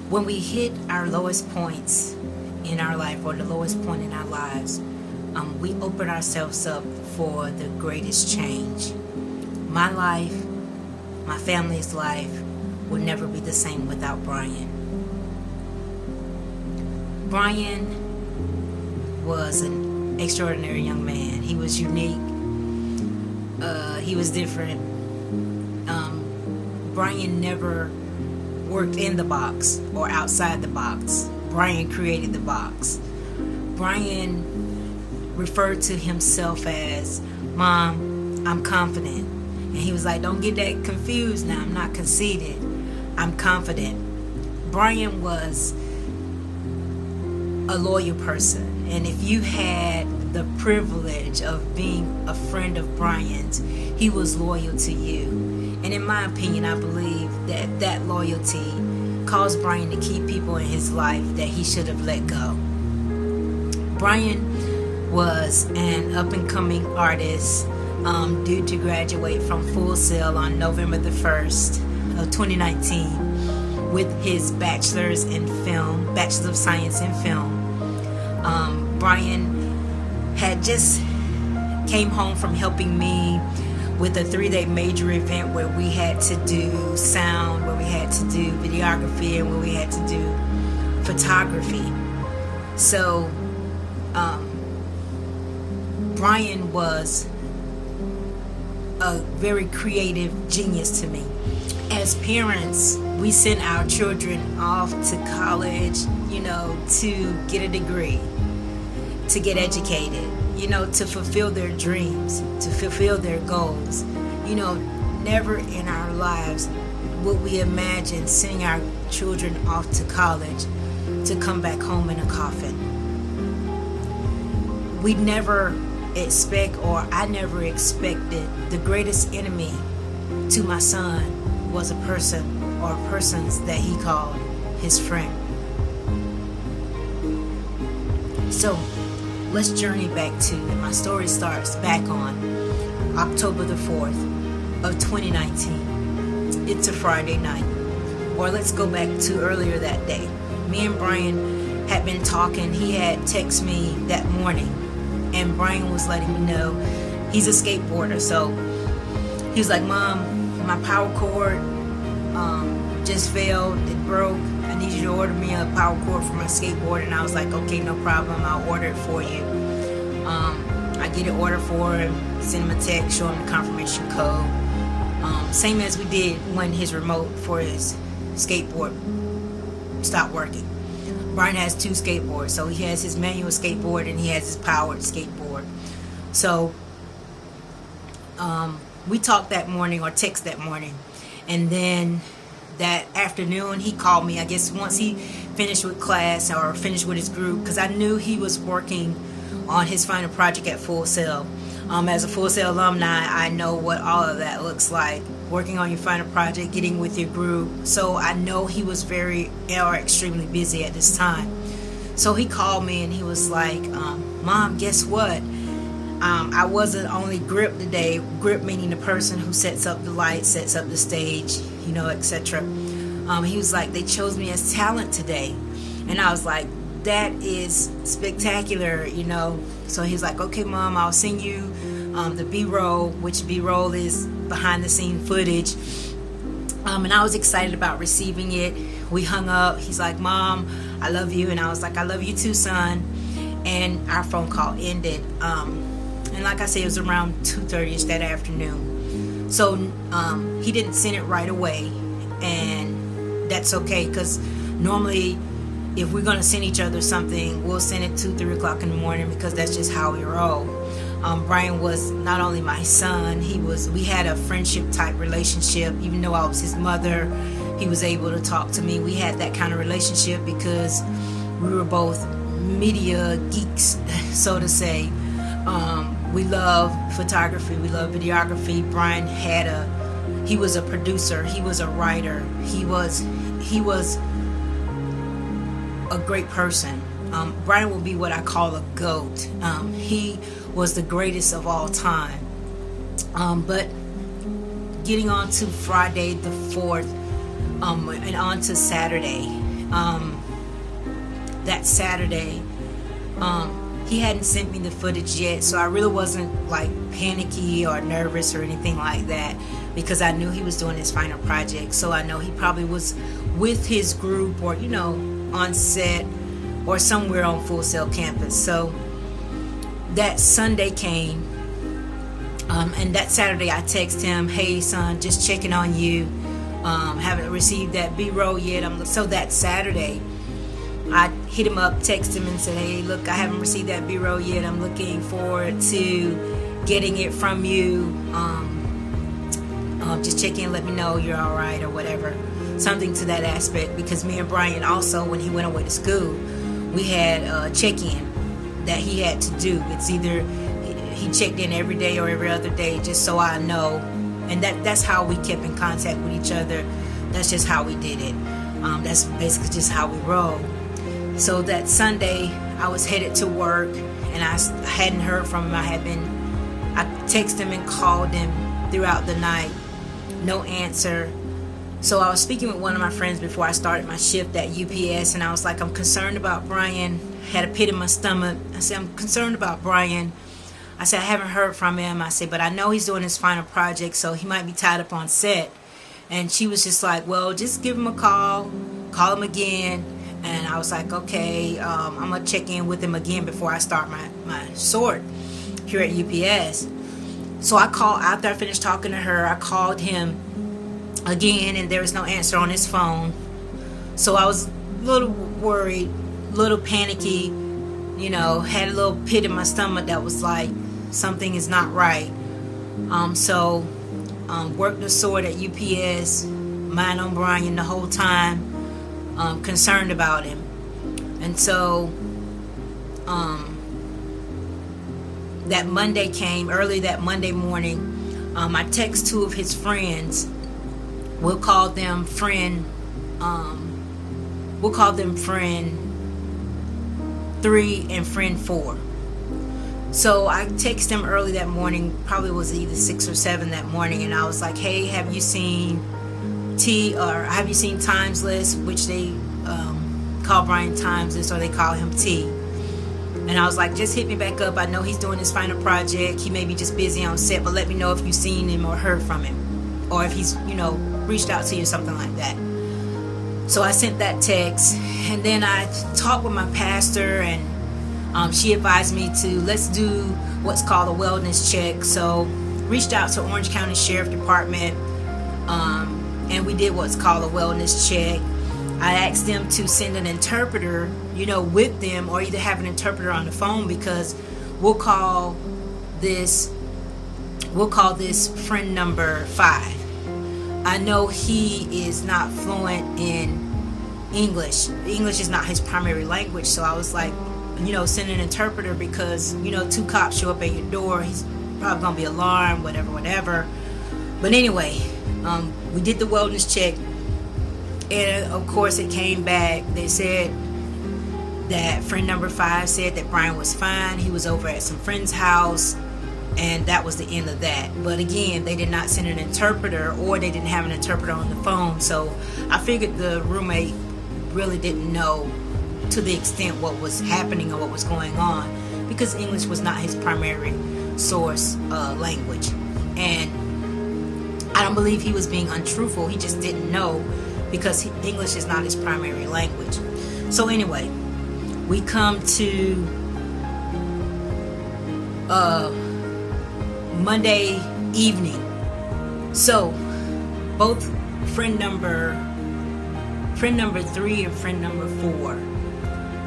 When we hit our lowest points in our life, or the lowest point in our lives, we open ourselves up for the greatest change. My life, my family's life, will never be the same without Bryan. Bryan was an extraordinary young man. He was unique. He was different. Bryan never worked in the box or outside the box. Bryan created the box. Bryan referred to himself as, "Mom, I'm confident." And he was like, "Don't get that confused now. I'm not conceited. I'm confident." Bryan was a loyal person. And if you had the privilege of being a friend of Bryan's, he was loyal to you. And in my opinion, I believe that that loyalty caused Bryan to keep people in his life that he should have let go. Bryan was an up-and-coming artist, due to graduate from Full Sail on November the 1st of 2019 with his Bachelor's in Film, Bachelor of Science in Film. Bryan had just came home from helping me with a 3-day major event where we had to do sound, where we had to do videography, and where we had to do photography. So Bryan was a very creative genius to me. As parents, we send our children off to college, to get a degree, to get educated, to fulfill their dreams, to fulfill their goals. Never in our lives would we imagine sending our children off to college to come back home in a coffin. We never expect, or I never expected, the greatest enemy to my son was a person or persons that he called his friend. So let's journey back to, and my story starts back on October the 4th of 2019. It's a Friday night. Or let's go back to earlier that day. Me and Bryan had been talking. He had texted me that morning, and Bryan was letting me know he's a skateboarder. So he was like, "Mom, my power cord just failed. It broke. I need you to order me a power cord for my skateboard." And I was like, "Okay, no problem. I'll order it for you." I get it ordered for him, send him a text, show him the confirmation code. Same as we did when his remote for his skateboard stopped working. Bryan has 2 skateboards. So he has his manual skateboard and he has his powered skateboard. So we talked that morning, or text that morning. And then that afternoon he called me, I guess once he finished with class or finished with his group, because I knew he was working on his final project at Full Sail. As a Full Sail alumni, I know what all of that looks like, working on your final project, getting with your group. So I know he was extremely busy at this time. So he called me and he was like, "Mom, guess what? I wasn't only grip today," grip meaning the person who sets up the lights, sets up the stage, etc. He was like, "They chose me as talent today." And I was like, "That is spectacular," So he's like, "Okay, Mom, I'll send you the B-roll," which B-roll is behind the scene footage. And I was excited about receiving it. We hung up. He's like, "Mom, I love you." And I was like, "I love you too, son." And our phone call ended. And like I said, it was around 2:30ish that afternoon. So he didn't send it right away. And that's okay, because normally if we're going to send each other something, we'll send it 2-3 o'clock in the morning, because that's just how we roll. Bryan was not only my son, we had a friendship type relationship. Even though I was his mother, he was able to talk to me. We had that kind of relationship because we were both media geeks, so to say. We love photography, we love videography. Bryan he was a producer, he was a writer, he was a great person. Bryan will be what I call a GOAT. He was the greatest of all time. But getting on to Friday the 4th, and on to Saturday, that Saturday. He hadn't sent me the footage yet, so I really wasn't like panicky or nervous or anything like that, because I knew he was doing his final project. So I know he probably was with his group, or on set, or somewhere on Full Sail campus. So that Sunday came, and that Saturday I text him, "Hey son, just checking on you. Haven't received that B-roll yet." So that Saturday I hit him up, text him and said, "Hey, look, I haven't received that B-roll yet. I'm looking forward to getting it from you. Just check in, let me know you're all right," or whatever, something to that aspect. Because me and Bryan also, when he went away to school, we had a check-in that he had to do. It's either he checked in every day or every other day, just so I know. And that's how we kept in contact with each other. That's just how we did it. That's basically just how we roll. So that Sunday I was headed to work, and I hadn't heard from him. I texted him and called him throughout the night. No answer. So I was speaking with one of my friends before I started my shift at UPS, and I was like, "I'm concerned about Bryan." Had a pit in my stomach. I said, "I'm concerned about Bryan." I said, "I haven't heard from him." I said, "But I know he's doing his final project, so he might be tied up on set." And she was just like, "Well, just give him a call him again." And I was like, "Okay, I'm going to check in with him again before I start my sort here at UPS." So I called, after I finished talking to her, I called him again, and there was no answer on his phone. So I was a little worried, a little panicky, had a little pit in my stomach that was like, something is not right. So worked the sort at UPS, mind on Bryan the whole time. Concerned about him. And so that Monday came, early that Monday morning. I text two of his friends. We'll call them friend 3 and friend 4. So I text them early that morning, probably was either 6 or 7 that morning, and I was like, "Hey, have you seen T, or have you seen Timeless?" Which they call Bryan Timeless, or they call him T. And I was like, "Just hit me back up. I know he's doing his final project. He may be just busy on set, but let me know if you've seen him or heard from him, or if he's reached out to you," something like that. So I sent that text, and then I talked with my pastor, and she advised me to let's do what's called a wellness check. So reached out to Orange County Sheriff Department, and we did what's called a wellness check. I asked them to send an interpreter, with them, or either have an interpreter on the phone, because we'll call this friend number 5. I know he is not fluent in English. English is not his primary language, so I was like, send an interpreter, because 2 cops show up at your door, he's probably gonna be alarmed, whatever. But anyway, we did the wellness check, and of course it came back. They said that friend number 5 said that Bryan was fine. He was over at some friend's house, and that was the end of that. But again, they did not send an interpreter, or they didn't have an interpreter on the phone. So I figured the roommate really didn't know to the extent what was happening or what was going on, because English was not his primary source language. And I don't believe he was being untruthful. He just didn't know, because English is not his primary language. So anyway, we come to Monday evening. So both friend number 3 and friend number 4,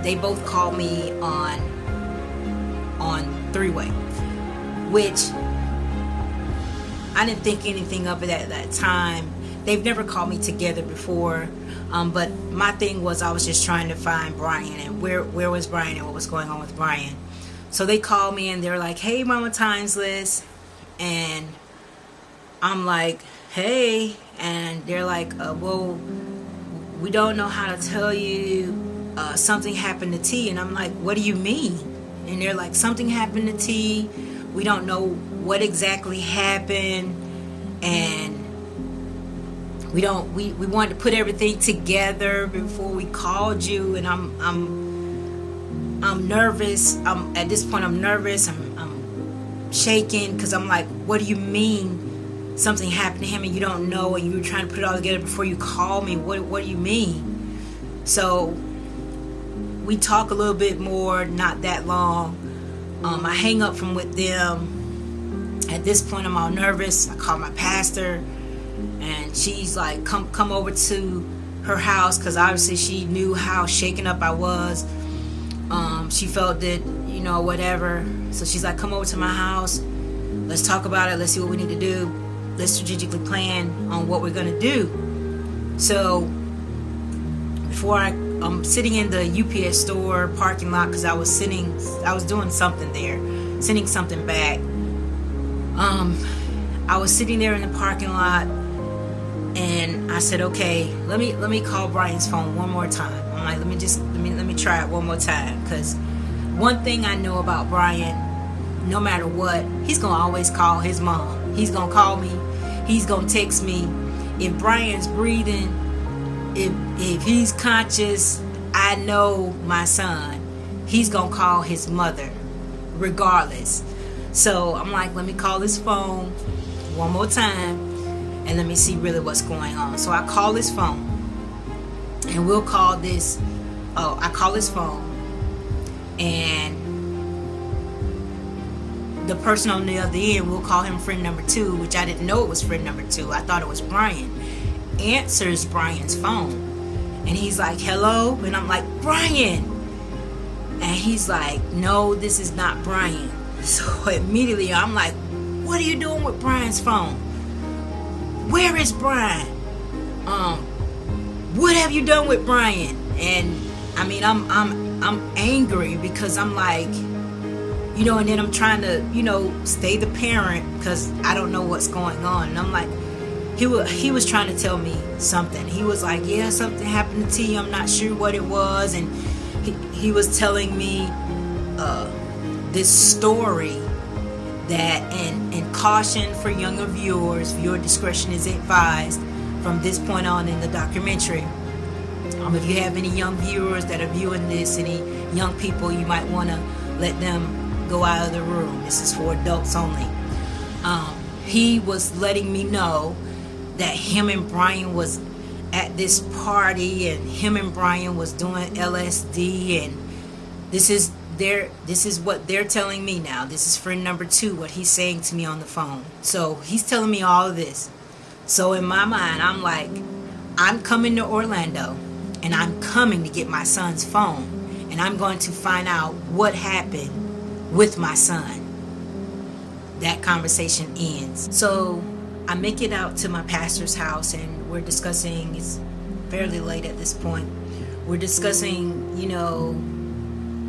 they both called me on three-way, which I didn't think anything of it at that time. They've never called me together before, but my thing was, I was just trying to find Bryan, and where was Bryan and what was going on with Bryan. So they called me, and they're like, "Hey, Mama Timeless," and I'm like, "Hey," and they're like, "Well, we don't know how to tell you. Something happened to T." And I'm like, "What do you mean?" And they're like, "Something happened to T. We don't know what exactly happened, and we wanted to put everything together before we called you, and I'm nervous. At this point I'm nervous. I'm shaking because I'm like, what do you mean something happened to him and you don't know, and you were trying to put it all together before you call me? What do you mean? So we talk a little bit more, not that long. I hang up from with them. At this point I'm all nervous. I call my pastor, and she's like, come over to her house, because obviously she knew how shaken up I was. She felt that, whatever. So she's like, come over to my house. Let's talk about it. Let's see what we need to do. Let's strategically plan on what we're going to do. So before I'm sitting in the UPS store parking lot, because I was doing something there, sending something back. I was sitting there in the parking lot, and I said, okay, let me call Bryan's phone one more time. I'm like, let me try it one more time, because one thing I know about Bryan, no matter what, he's gonna always call his mom. He's gonna call me. He's gonna text me. If Bryan's breathing, if he's conscious, I know my son. He's gonna call his mother, regardless. So I'm like, let me call his phone one more time, and let me see really what's going on. So I call his phone, and we'll call this. I call his phone, and the person on the other end, we'll call him friend number 2, which I didn't know it was friend number 2. I thought it was Bryan. Answers Bryan's phone, and he's like, hello, and I'm like, Bryan, and he's like, no, this is not Bryan. So immediately I'm like, what are you doing with Bryan's phone? Where is Bryan? What have you done with Bryan? And I mean, I'm angry, because I'm like, and then I'm trying to, stay the parent, because I don't know what's going on. And I'm like, he was trying to tell me something. He was like, yeah, something happened to T. I'm not sure what it was. And he was telling me this story that, and caution for younger viewers, viewer discretion is advised from this point on in the documentary. If you have any young viewers that are viewing this, any young people, you might want to let them go out of the room. This is for adults only. He was letting me know that him and Bryan was at this party, and him and Bryan was doing LSD, and this is what they're telling me now. This is friend number 2, what he's saying to me on the phone. So he's telling me all of this. So in my mind, I'm like, I'm coming to Orlando, and I'm coming to get my son's phone, and I'm going to find out what happened with my son. That conversation ends. So I make it out to my pastor's house, and we're discussing. It's fairly late at this point. We're discussing,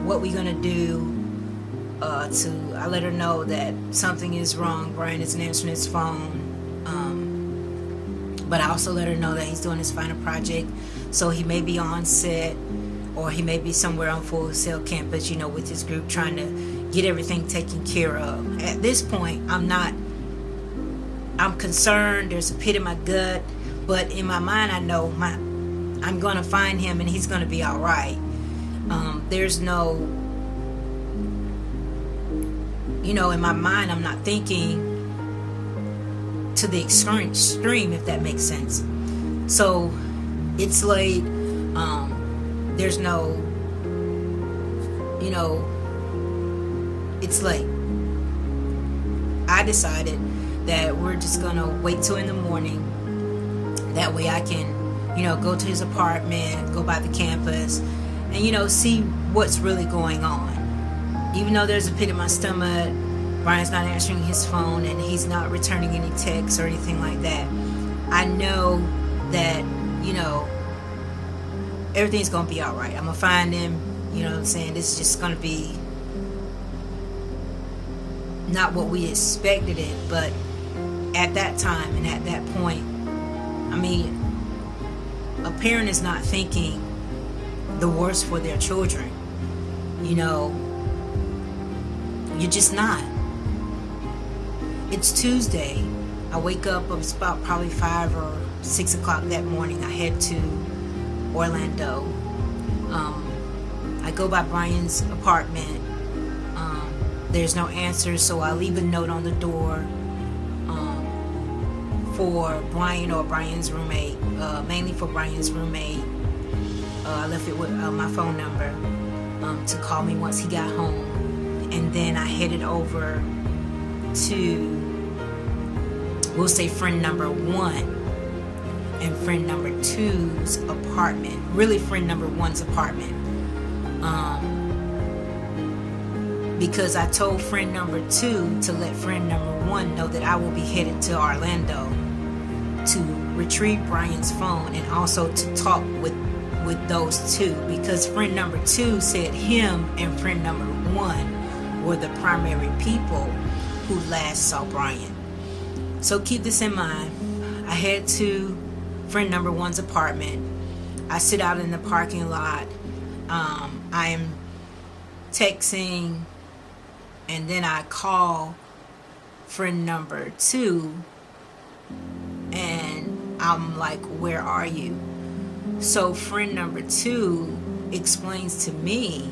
what we're gonna do. I let her know that something is wrong. Bryan isn't answering his phone. But I also let her know that he's doing his final project, so he may be on set, or he may be somewhere on Full Sail campus, with his group, trying to get everything taken care of. At this point, I'm concerned. There's a pit in my gut, but in my mind, I know I'm going to find him, and he's going to be all right. There's no, in my mind, I'm not thinking to the extreme, if that makes sense. So it's late. There's no, it's late. I decided that we're just gonna wait till in the morning. That way I can, go to his apartment, go by the campus, and see what's really going on. Even though there's a pit in my stomach, Bryan's not answering his phone, and he's not returning any texts or anything like that, I know that, everything's gonna be all right. I'm gonna find him. You know what I'm saying? This is just gonna be not what we expected it, but at that time and at that point, I mean, a parent is not thinking the worst for their children. You're just not. It's Tuesday. I wake up, it's about probably 5 or 6 o'clock that morning, I head to Orlando. I go by Bryan's apartment. There's no answer, so I leave a note on the door for Bryan or Bryan's roommate, mainly for Bryan's roommate. I left it with my phone number to call me once he got home. And then I headed over to, we'll say, friend number 1 and friend number 2's apartment. Really, friend number 1's apartment. Because I told friend number 2 to let friend number 1 know that I will be headed to Orlando to retrieve Bryan's phone and also to talk with those two, because friend number 2 said him and friend number 1 were the primary people who last saw Bryan. So keep this in mind. I head to friend number 1's apartment. I sit out in the parking lot. I am texting, and then I call friend number 2, and I'm like, where are you? So friend number 2 explains to me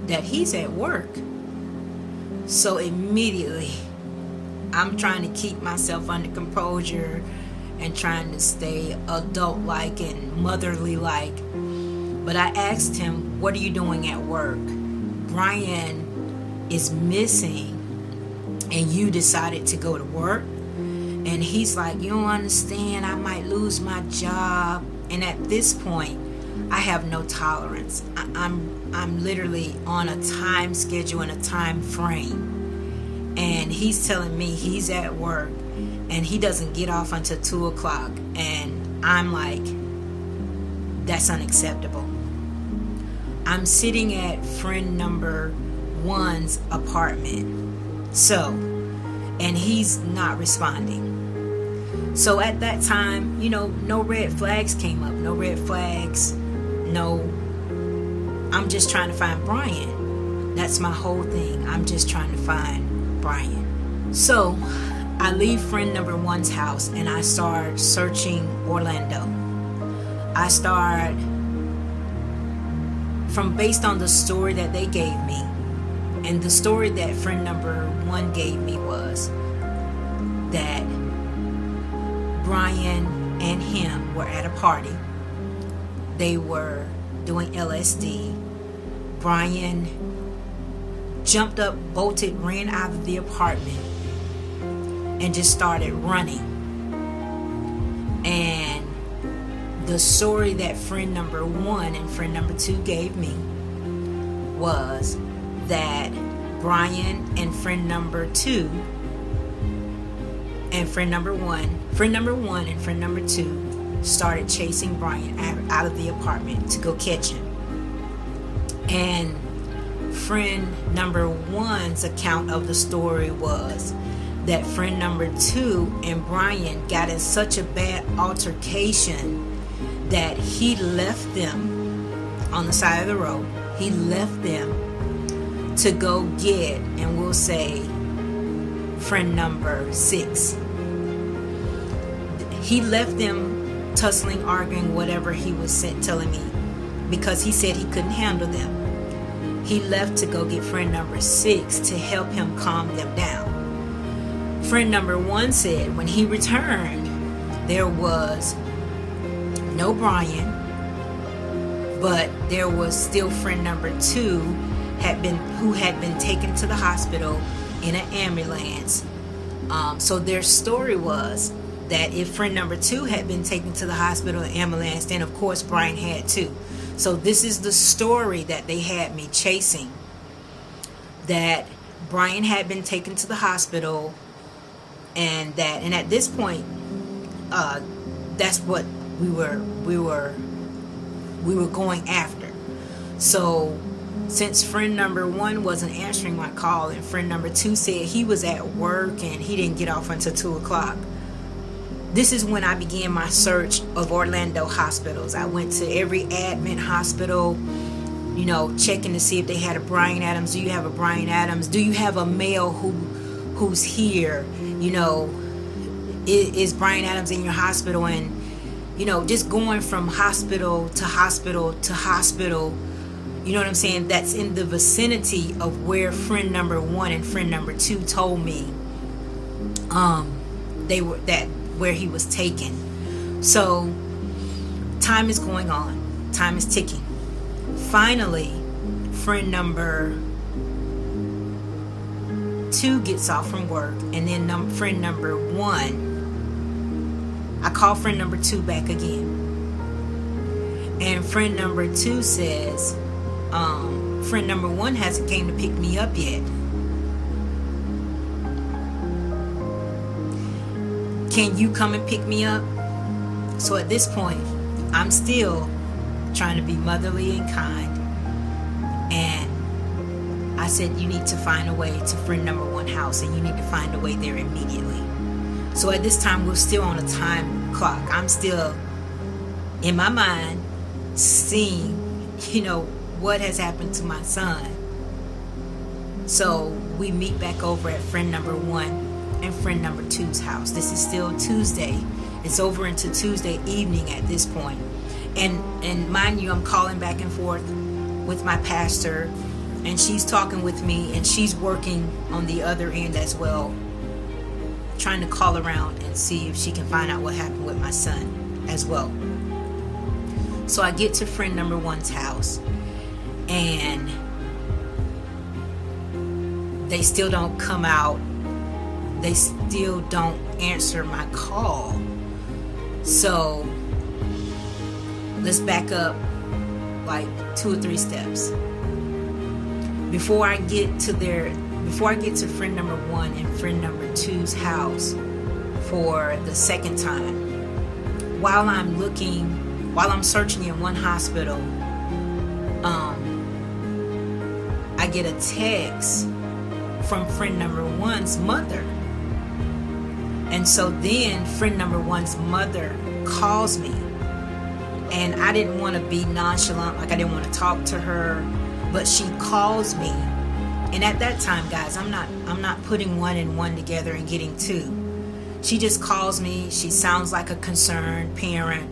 that he's at work. So immediately I'm trying to keep myself under composure and trying to stay adult-like and motherly-like. But I asked him, what are you doing at work? Bryan is missing and you decided to go to work? And he's like, you don't understand, I might lose my job. And at this point, I have no tolerance. I'm literally on a time schedule and a time frame. And he's telling me he's at work and he doesn't get off until 2 o'clock. And I'm like, that's unacceptable. I'm sitting at friend number 1's apartment. So, and he's not responding. So at that time, no red flags came up. No red flags. No, I'm just trying to find Bryan. That's my whole thing. I'm just trying to find Bryan. So I leave friend number 1's house and I start searching Orlando. I start based on the story that they gave me. And the story that friend number 1 gave me was that Bryan and him were at a party. They were doing LSD. Bryan jumped up, bolted, ran out of the apartment and just started running. And the story that friend number 1 and friend number 2 gave me was that Bryan and friend number 2 and friend number 1 and friend number 2 started chasing Bryan out of the apartment to go catch him. And friend number 1's account of the story was that friend number 2 and Bryan got in such a bad altercation that he left them on the side of the road. He left them to go get, and we'll say, friend number 6. He left them tussling, arguing, whatever he was telling me, because he said he couldn't handle them. He left to go get friend number 6 to help him calm them down. Friend number 1 said when he returned, there was no Bryan, but there was still friend number 2 who had been taken to the hospital in an ambulance. So their story was that if friend number 2 had been taken to the hospital in an ambulance, then of course Bryan had too. So this is the story that they had me chasing, that Bryan had been taken to the hospital, and at this point, that's what we were going after. So since friend number 1 wasn't answering my call and friend number 2 said he was at work and he didn't get off until 2 o'clock, this is when I began my search of Orlando hospitals. I went to every admin hospital, checking to see if they had a Bryan Adams. Do you have a Bryan Adams? Do you have a male who's here? Is Bryan Adams in your hospital? And just going from hospital to hospital to hospital, you know what I'm saying, that's in the vicinity of where friend number 1 and friend number 2 told me where he was taken. So time is going on, time is ticking. Finally, friend number 2 gets off from work, and then friend number 1, I call friend number 2 back again, and friend number 2 says, friend number 1 hasn't came to pick me up yet. Can you come and pick me up? So at this point, I'm still trying to be motherly and kind, and I said, you need to find a way to friend number 1 house, and you need to find a way there immediately. So at this time, we're still on a time clock. I'm still in my mind seeing, what has happened to my son. So we meet back over at friend number 1 and friend number 2's house. This is still Tuesday. It's over into Tuesday evening at this point. And mind you, I'm calling back and forth with my pastor, and she's talking with me, and she's working on the other end as well, trying to call around and see if she can find out what happened with my son as well. So I get to friend number 1's house, and they still don't come out. They still don't answer my call. So let's back up like 2 or 3 steps. Before I get to friend number 1 and friend number 2's house for the second time, while I'm searching in one hospital, I get a text from friend number 1's mother. And so then friend number 1's mother calls me, and I didn't want to be nonchalant, like I didn't want to talk to her, but she calls me. And at that time, guys, I'm not putting 1 and 1 together and getting 2. She just calls me. She sounds like a concerned parent.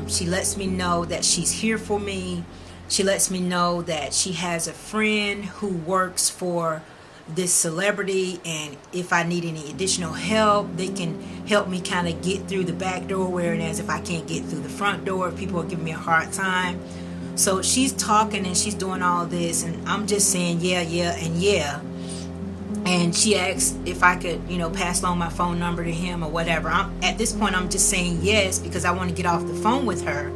She lets me know that she's here for me. She lets me know that she has a friend who works for this celebrity, and if I need any additional help, they can help me kind of get through the back door, whereas if I can't get through the front door, if people are giving me a hard time. So she's talking and she's doing all this, and I'm just saying yeah, and yeah. And she asked if I could, pass along my phone number to him or whatever. At this point, I'm just saying yes, because I want to get off the phone with her,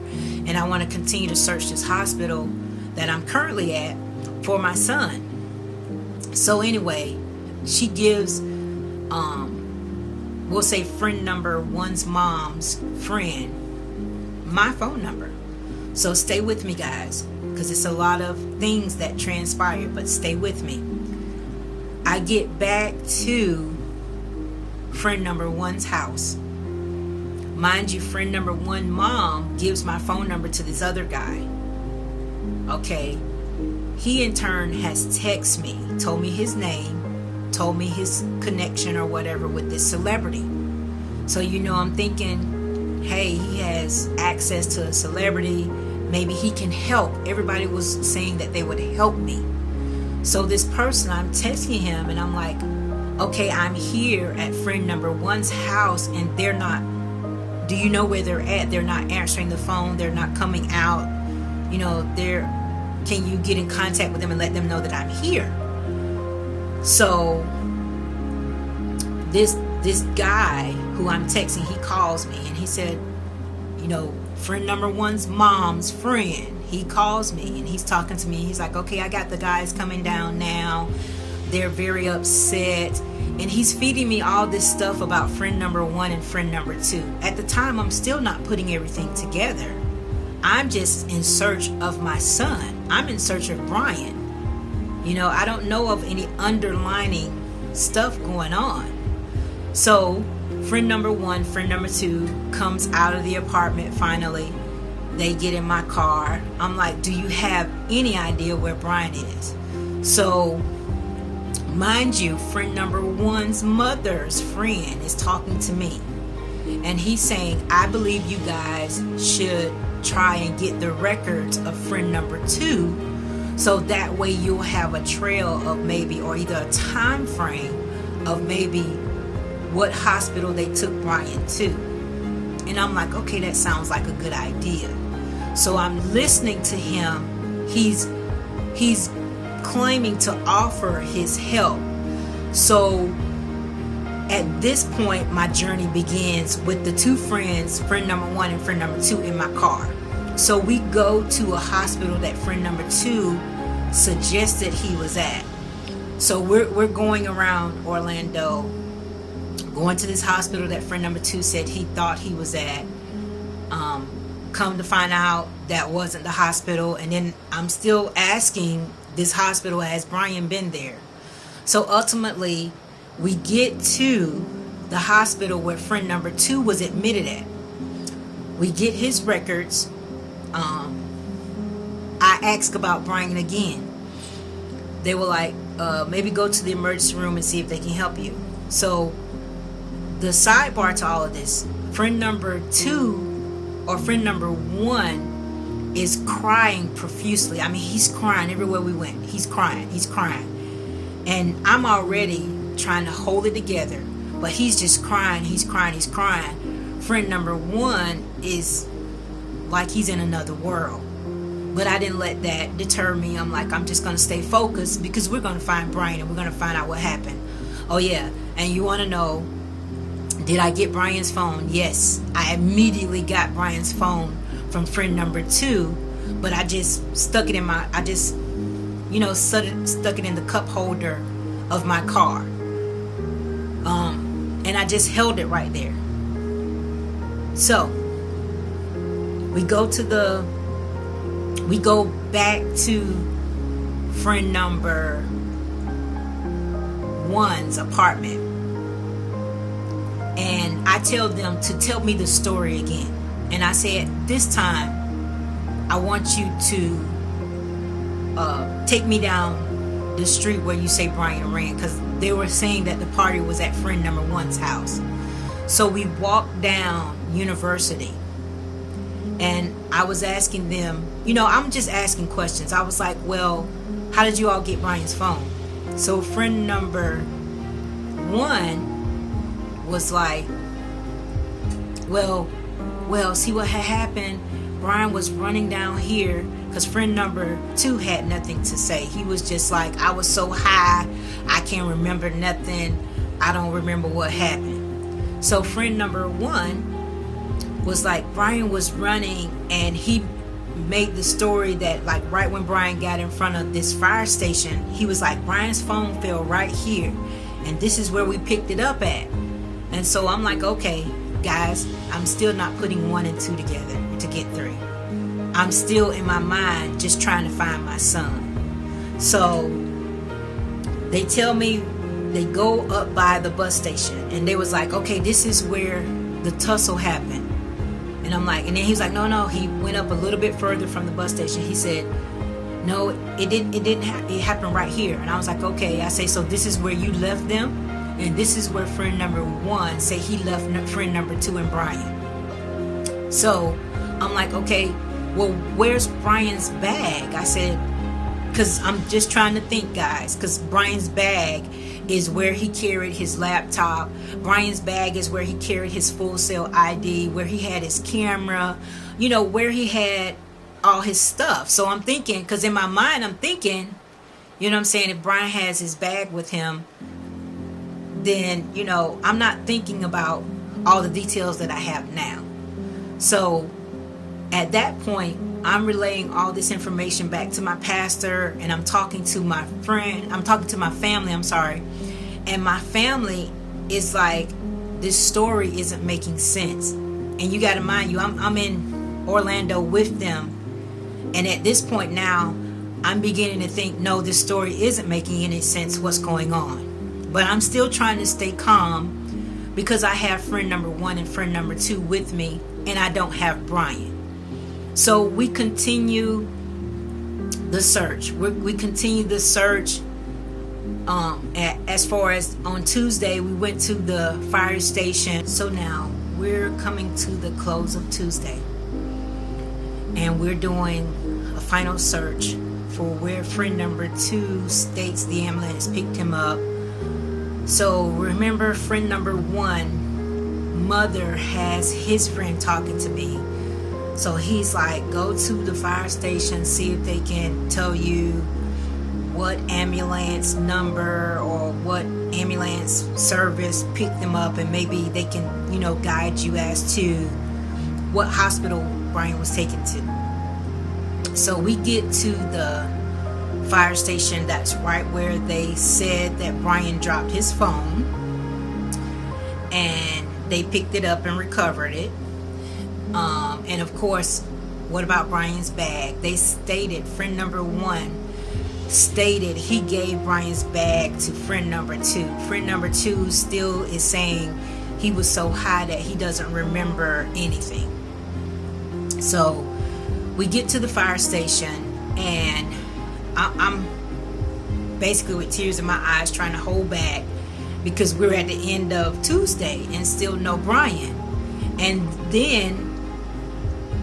and I want to continue to search this hospital that I'm currently at for my son. So anyway, she gives, we'll say friend number 1's mom's friend, my phone number. So stay with me, guys, because it's a lot of things that transpire, but stay with me. I get back to friend number 1's house. Mind you, friend number 1 mom gives my phone number to this other guy. Okay. He in turn has texted me, told me his name, told me his connection or whatever with this celebrity. So I'm thinking, hey, he has access to a celebrity. Maybe he can help. Everybody was saying that they would help me. So this person, I'm texting him, and I'm like, okay, I'm here at friend number 1's house, and they're not, do you know where they're at? They're not answering the phone. They're not coming out. Can you get in contact with them and let them know that I'm here? So this guy who I'm texting, he calls me, and he said, friend number 1's mom's friend. He calls me, and he's talking to me. He's like, okay, I got the guys coming down now. They're very upset. And he's feeding me all this stuff about friend number 1 and friend number 2. At the time, I'm still not putting everything together. I'm just in search of my son. I'm in search of Bryan. I don't know of any underlining stuff going on. So friend number 1, friend number 2 comes out of the apartment finally. They get in my car. I'm like, do you have any idea where Bryan is? So mind you, friend number 1's mother's friend is talking to me. and he's saying, I believe you guys should try and get the records of friend number 2, so that way you'll have a trail of maybe, or either a time frame of maybe what hospital they took Bryan to. And I'm like, okay, that sounds like a good idea. So I'm listening to him. He's claiming to offer his help. So at this point, my journey begins with the 2 friends, friend number 1 and friend number 2, in my car. So we go to a hospital that friend number 2 suggested he was at. So we're going around Orlando, going to this hospital that friend number 2 said he thought he was at. Come to find out that wasn't the hospital. And then I'm still asking this hospital, has Bryan been there? So ultimately, we get to the hospital where friend number 2 was admitted at. We get his records. I asked about Bryan again. They were like, maybe go to the emergency room and see if they can help you. So the sidebar to all of this, friend number 2 or friend number 1 is crying profusely. I mean, he's crying everywhere we went. He's crying. And I'm already trying to hold it together, but he's just crying. He's crying. Friend number 1 is like he's in another world. But I didn't let that deter me. I'm like, I'm just going to stay focused, because we're going to find Bryan and we're going to find out what happened. Oh yeah, and you want to know, did I get Bryan's phone? Yes, I immediately got Bryan's phone from friend number 2, but I just stuck it in my, stuck it in the cup holder of my car. And I just held it right there. So we go back to friend number 1's apartment. And I tell them to tell me the story again. And I said, this time, I want you to take me down the street where you say Bryan ran. Because they were saying that the party was at friend number 1's house. So we walked down University. And I was asking them, I'm just asking questions. I was like, well, how did you all get Bryan's phone? So friend number 1 was like, well, see what had happened. Bryan was running down here because friend number 2 had nothing to say. He was just like, I was so high, I can't remember nothing. I don't remember what happened. So friend number 1 was like, Bryan was running, and he made the story that, like, right when Bryan got in front of this fire station, he was like, Bryan's phone fell right here, and this is where we picked it up at. And so I'm like, okay, guys, I'm still not putting 1 and 2 together to get 3. I'm still in my mind just trying to find my son. So they tell me, they go up by the bus station, and they was like, okay, this is where the tussle happened. And I'm like, and then he was like, no, he went up a little bit further from the bus station. He said, no, it happened right here. And I was like, okay. I say, so this is where you left them? And this is where friend number 1 say he left friend number 2 and Bryan. So I'm like, okay, well, where's Bryan's bag? I said, because I'm just trying to think, guys, because Bryan's bag is where he carried his laptop. Bryan's bag is where he carried his Full Sail ID, where he had his camera, where he had all his stuff. So I'm thinking, because in my mind, I'm thinking, if Bryan has his bag with him, then, I'm not thinking about all the details that I have now. So at that point, I'm relaying all this information back to my pastor, and I'm talking to my family, and my family is like, this story isn't making sense. And you got to mind you, I'm in Orlando with them, and at this point now, I'm beginning to think, no, this story isn't making any sense, what's going on. But I'm still trying to stay calm, because I have friend number 1 and friend number 2 with me, and I don't have Bryan. So we continue the search. We continue the search. As far as on Tuesday, we went to the fire station. So now we're coming to the close of Tuesday, and we're doing a final search for where friend number 2 states the ambulance picked him up. So remember, friend number 1, mother has his friend talking to me. So he's like, go to the fire station, see if they can tell you what ambulance number or what ambulance service picked them up, and maybe they can, guide you as to what hospital Bryan was taken to. So we get to the fire station that's right where they said that Bryan dropped his phone, and they picked it up and recovered it. And of course, what about Bryan's bag? They stated, friend number 1 stated he gave Bryan's bag to friend number 2. Friend number 2 still is saying he was so high that he doesn't remember anything. So we get to the fire station, and I'm basically with tears in my eyes trying to hold back, because we're at the end of Tuesday and still no Bryan. And then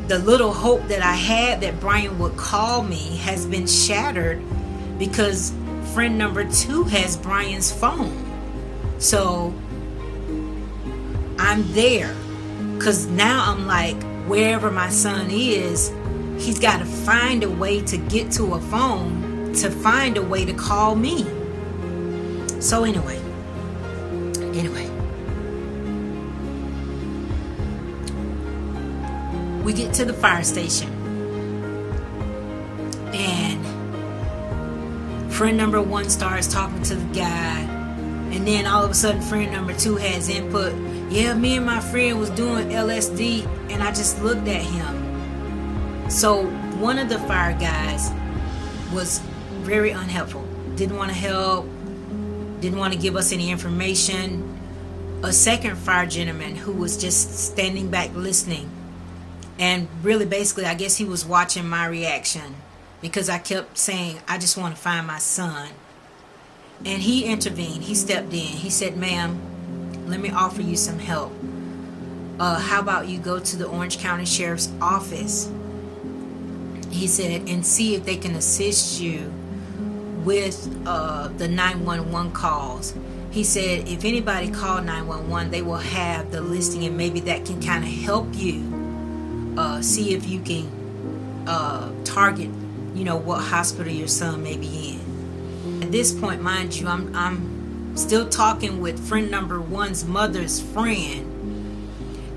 the little hope that I had that Bryan would call me has been shattered, because friend number 2 has Bryan's phone. So I'm there, because now I'm like, wherever my son is, he's got to find a way to get to a phone, to find a way to call me. So anyway, we get to the fire station, and friend number 1 starts talking to the guy, and then all of a sudden friend number 2 has input. Yeah, me and my friend was doing LSD, and I just looked at him. So one of the fire guys was very unhelpful, didn't want to help, didn't want to give us any information. A second fire gentleman who was just standing back listening, and really basically I guess he was watching my reaction, because I kept saying, I just want to find my son. And he intervened. He stepped in. He said, ma'am, let me offer you some help. How about you go to the Orange County Sheriff's Office, he said, and see if they can assist you with the 911 calls. He said, if anybody called 911, they will have the listing, and maybe that can kind of help you see if you can target, what hospital your son may be in. At this point, mind you, I'm still talking with friend number 1's mother's friend,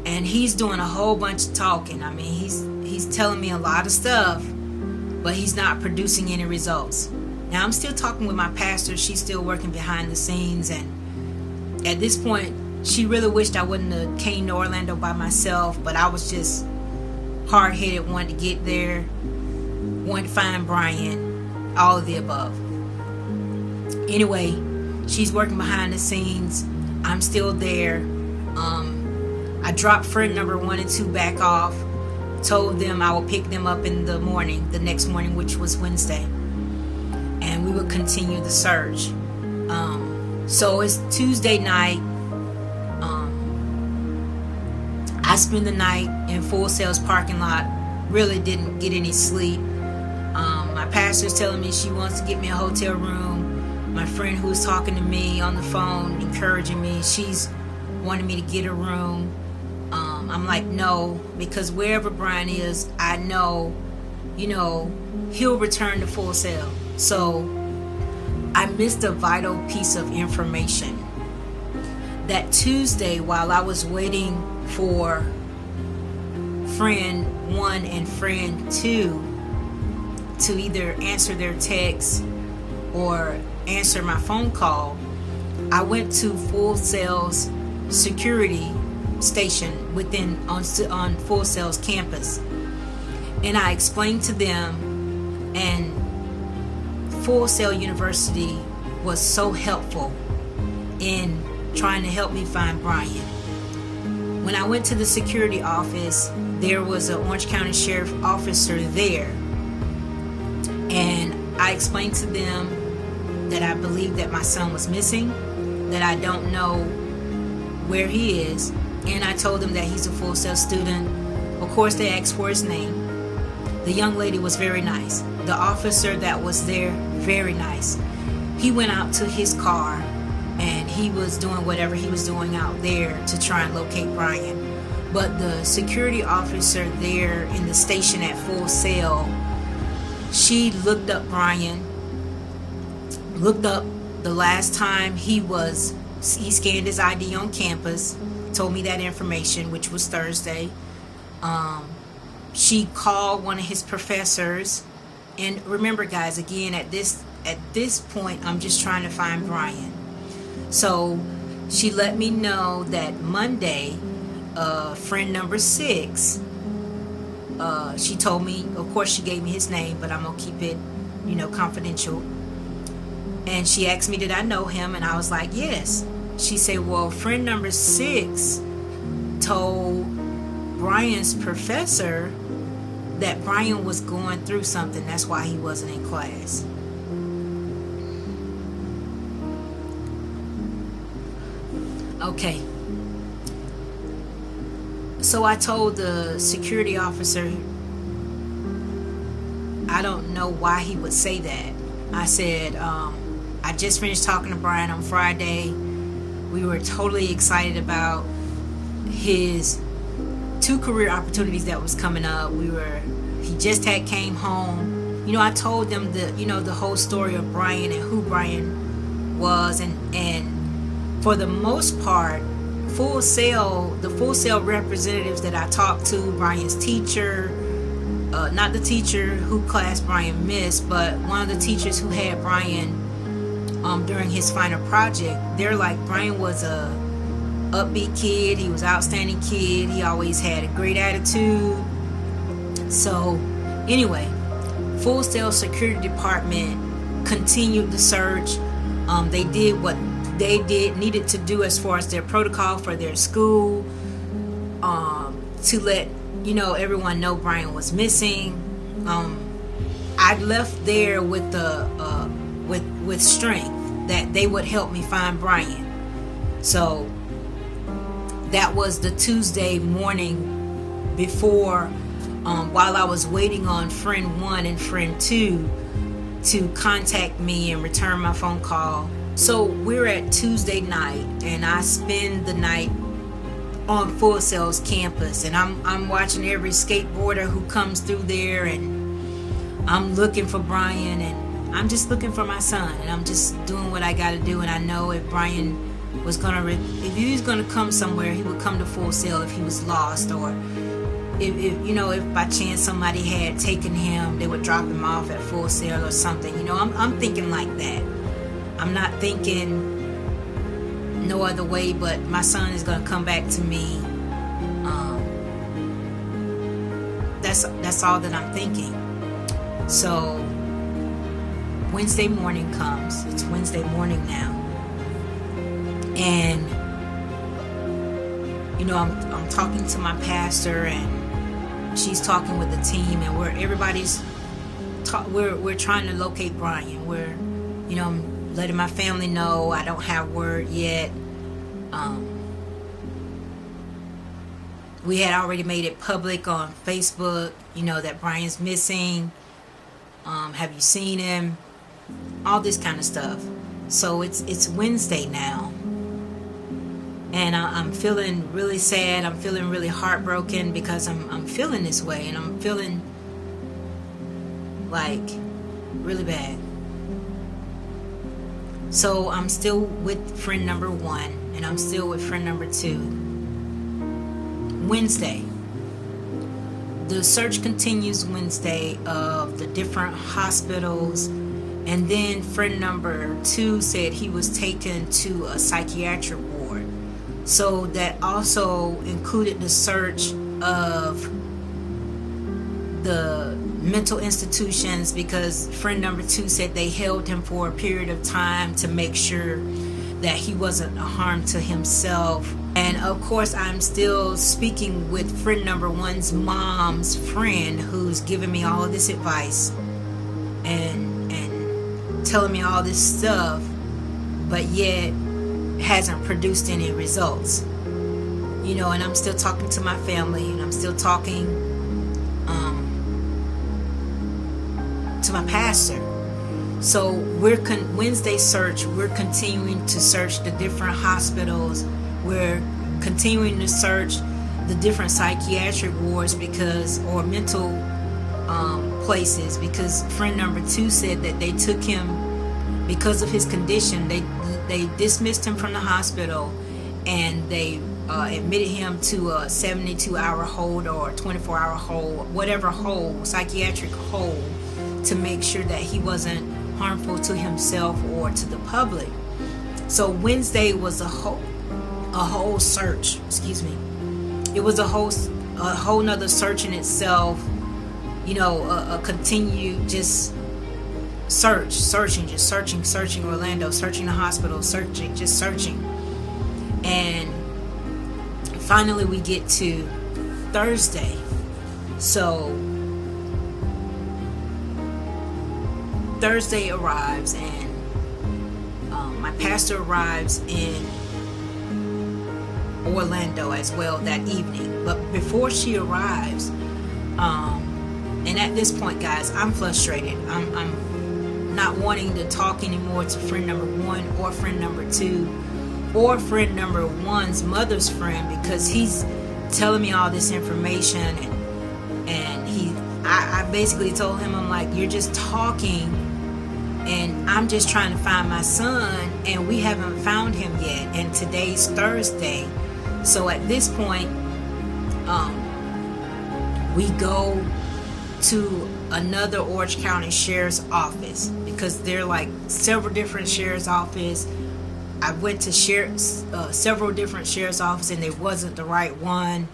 and he's doing a whole bunch of talking. I mean, he's telling me a lot of stuff, but he's not producing any results. Now I'm still talking with my pastor. She's still working behind the scenes, and at this point she really wished I wouldn't have came to Orlando by myself, but I was just hard-headed, wanted to get there, wanted to find Bryan, all of the above. Anyway, she's working behind the scenes. I'm still there. I dropped friend number 1 and 2 back off, told them I would pick them up in the morning, the next morning, which was Wednesday, and we would continue the search. So it's Tuesday night. I spent the night in Full Sail's parking lot. Really didn't get any sleep. My pastor's telling me she wants to get me a hotel room. My friend who was talking to me on the phone, encouraging me, she's wanting me to get a room. I'm like, no, because wherever Bryan is, I know, he'll return to Full Sail. So I missed a vital piece of information. That Tuesday, while I was waiting for friend 1 and friend 2 to either answer their texts or answer my phone call, I went to Full Sail's security station on Full Sail's campus, and I explained to them, and Full Sail University was so helpful in trying to help me find Bryan. When I went to the security office, there was an Orange County Sheriff officer there, and I explained to them that I believe that my son was missing, that I don't know where he is, and I told them that he's a Full Sail student. Of course, they asked for his name. The young lady was very nice. The officer that was there, very nice. He went out to his car and he was doing whatever he was doing out there to try and locate Bryan. But the security officer there in the station at Full Sail, she looked up Bryan, looked up the last time he scanned his ID on campus, told me that information, which was Thursday. She called one of his professors, and remember, guys, again, at this point, I'm just trying to find Bryan. So she let me know that Monday, friend number 6, she told me, of course she gave me his name, but I'm gonna keep it, confidential. And she asked me, did I know him? And I was like, yes. She said, well, friend number 6 told Bryan's professor that Bryan was going through something. That's why he wasn't in class. Okay. So I told the security officer, I don't know why he would say that. I said, I just finished talking to Bryan on Friday. We were totally excited about his 2 career opportunities that was coming up. He just came home. I told them the whole story of Bryan and who Bryan was, and for the most part, the Full Sail representatives that I talked to, Bryan's teacher, not the teacher who class Bryan missed, but one of the teachers who had Bryan during his final project, they're like, Bryan was a upbeat kid, he was an outstanding kid, he always had a great attitude. So anyway, Full Sail Security Department continued the search. They did what they needed to do as far as their protocol for their school, to let everyone know Bryan was missing. I left there with with strength that they would help me find Bryan. So that was the Tuesday morning before, while I was waiting on friend 1 and friend 2 to contact me and return my phone call. So we're at Tuesday night, and I spend the night on Full Sail's campus, and I'm watching every skateboarder who comes through there, and I'm looking for Bryan, and I'm just looking for my son, and I'm just doing what I got to do. And I know if Bryan was if he was gonna come somewhere, he would come to Full Sail if he was lost, or if by chance somebody had taken him, they would drop him off at Full Sail or something. I'm thinking like that. I'm not thinking no other way, but my son is gonna come back to me. That's all that I'm thinking. So Wednesday morning comes. It's Wednesday morning now, and I'm talking to my pastor, and she's talking with the team, and we're trying to locate Bryan. We're letting my family know I don't have word yet. We had already made it public on Facebook, that Bryan's missing. Have you seen him? All this kind of stuff. So it's Wednesday now, and I'm feeling really sad. I'm feeling really heartbroken because I'm feeling this way, and I'm feeling like really bad. So I'm still with friend number 1, and I'm still with friend number 2. Wednesday. The search continues Wednesday of the different hospitals, and then friend number 2 said he was taken to a psychiatric ward. So that also included the search of the mental institutions, because friend number 2 said they held him for a period of time to make sure that he wasn't a harm to himself. And of course, I'm still speaking with friend number 1's mom's friend, who's giving me all of this advice and telling me all this stuff, but yet hasn't produced any results. and I'm still talking to my family, and I'm still talking to my pastor. So Wednesday search, we're continuing to search the different hospitals. We're continuing to search the different psychiatric wards or mental places, because friend number 2 said that they took him because of his condition. They dismissed him from the hospital, and they admitted him to a 72-hour hold or 24-hour hold, whatever hold, psychiatric hold, to make sure that he wasn't harmful to himself or to the public. So Wednesday was a whole search. It was a whole nother search in itself. A continued just searching Orlando, searching the hospital, searching. And finally we get to Thursday. So Thursday arrives, and my pastor arrives in Orlando as well that evening. But before she arrives, and at this point, guys, I'm frustrated. I'm not wanting to talk anymore to friend number 1 or friend number 2 or friend number 1's mother's friend, because he's telling me all this information, and I basically told him, I'm like, you're just talking, and I'm just trying to find my son, and we haven't found him yet, and today's Thursday. So at this point, we go to another Orange County Sheriff's Office, because there are like several different Sheriff's Office. I went to several different Sheriff's Office, and it wasn't the right one,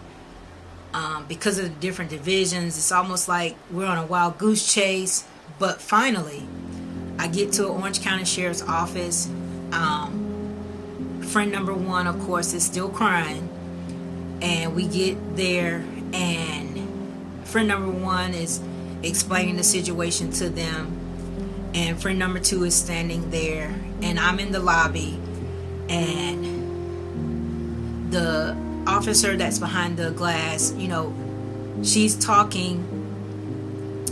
because of the different divisions. It's almost like we're on a wild goose chase. But finally, I get to an Orange County Sheriff's Office. Friend number 1, of course, is still crying, and we get there, and friend number 1 is explaining the situation to them, and friend number 2 is standing there, and I'm in the lobby, and the officer that's behind the glass, she's talking,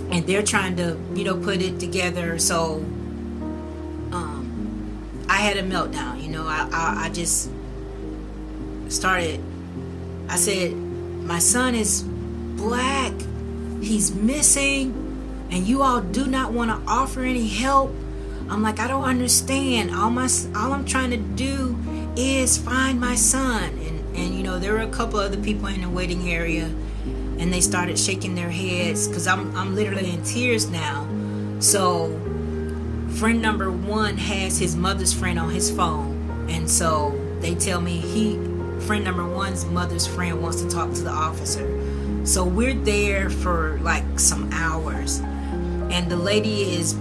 and they're trying to put it together. So I had a meltdown. I just started, I said, my son is black, he's missing, and you all do not want to offer any help. I'm like, I don't understand. All I'm trying to do is find my son. And there were a couple other people in the waiting area, and they started shaking their heads, because I'm literally in tears now. So friend number 1 has his mother's friend on his phone, and so they tell me friend number 1's mother's friend wants to talk to the officer. So we're there for like some hours, and the lady is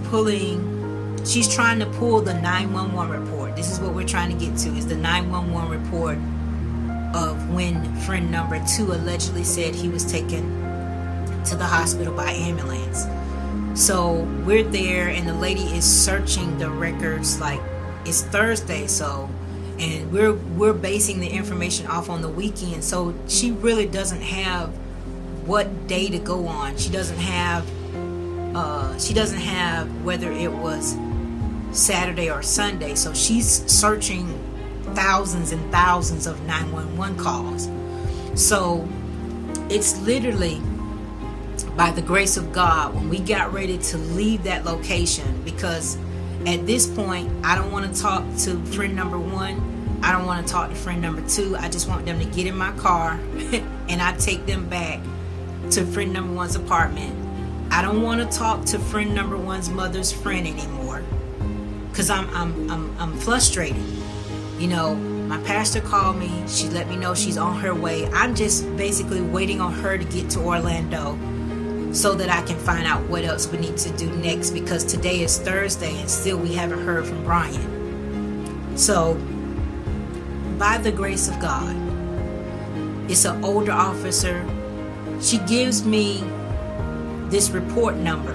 she's trying to pull the 911 report. This is what we're trying to get to, is the 911 report of when friend number 2 allegedly said he was taken to the hospital by ambulance. So we're there, and the lady is searching the records. Like, it's Thursday, and we're basing the information off on the weekend. So she really doesn't have what day to go on. She doesn't have whether it was Saturday or Sunday. So she's searching thousands and thousands of 911 calls. So it's literally by the grace of God, when we got ready to leave that location, because at this point I don't want to talk to friend number 1, I don't want to talk to friend number 2. I just want them to get in my car and I take them back to friend number 1's apartment. I don't want to talk to friend number 1's mother's friend anymore, because I'm frustrated. My pastor called me. She let me know she's on her way. I'm just basically waiting on her to get to Orlando so that I can find out what else we need to do next, because today is Thursday and still we haven't heard from Bryan. So by the grace of God, it's an older officer. She gives me this report number,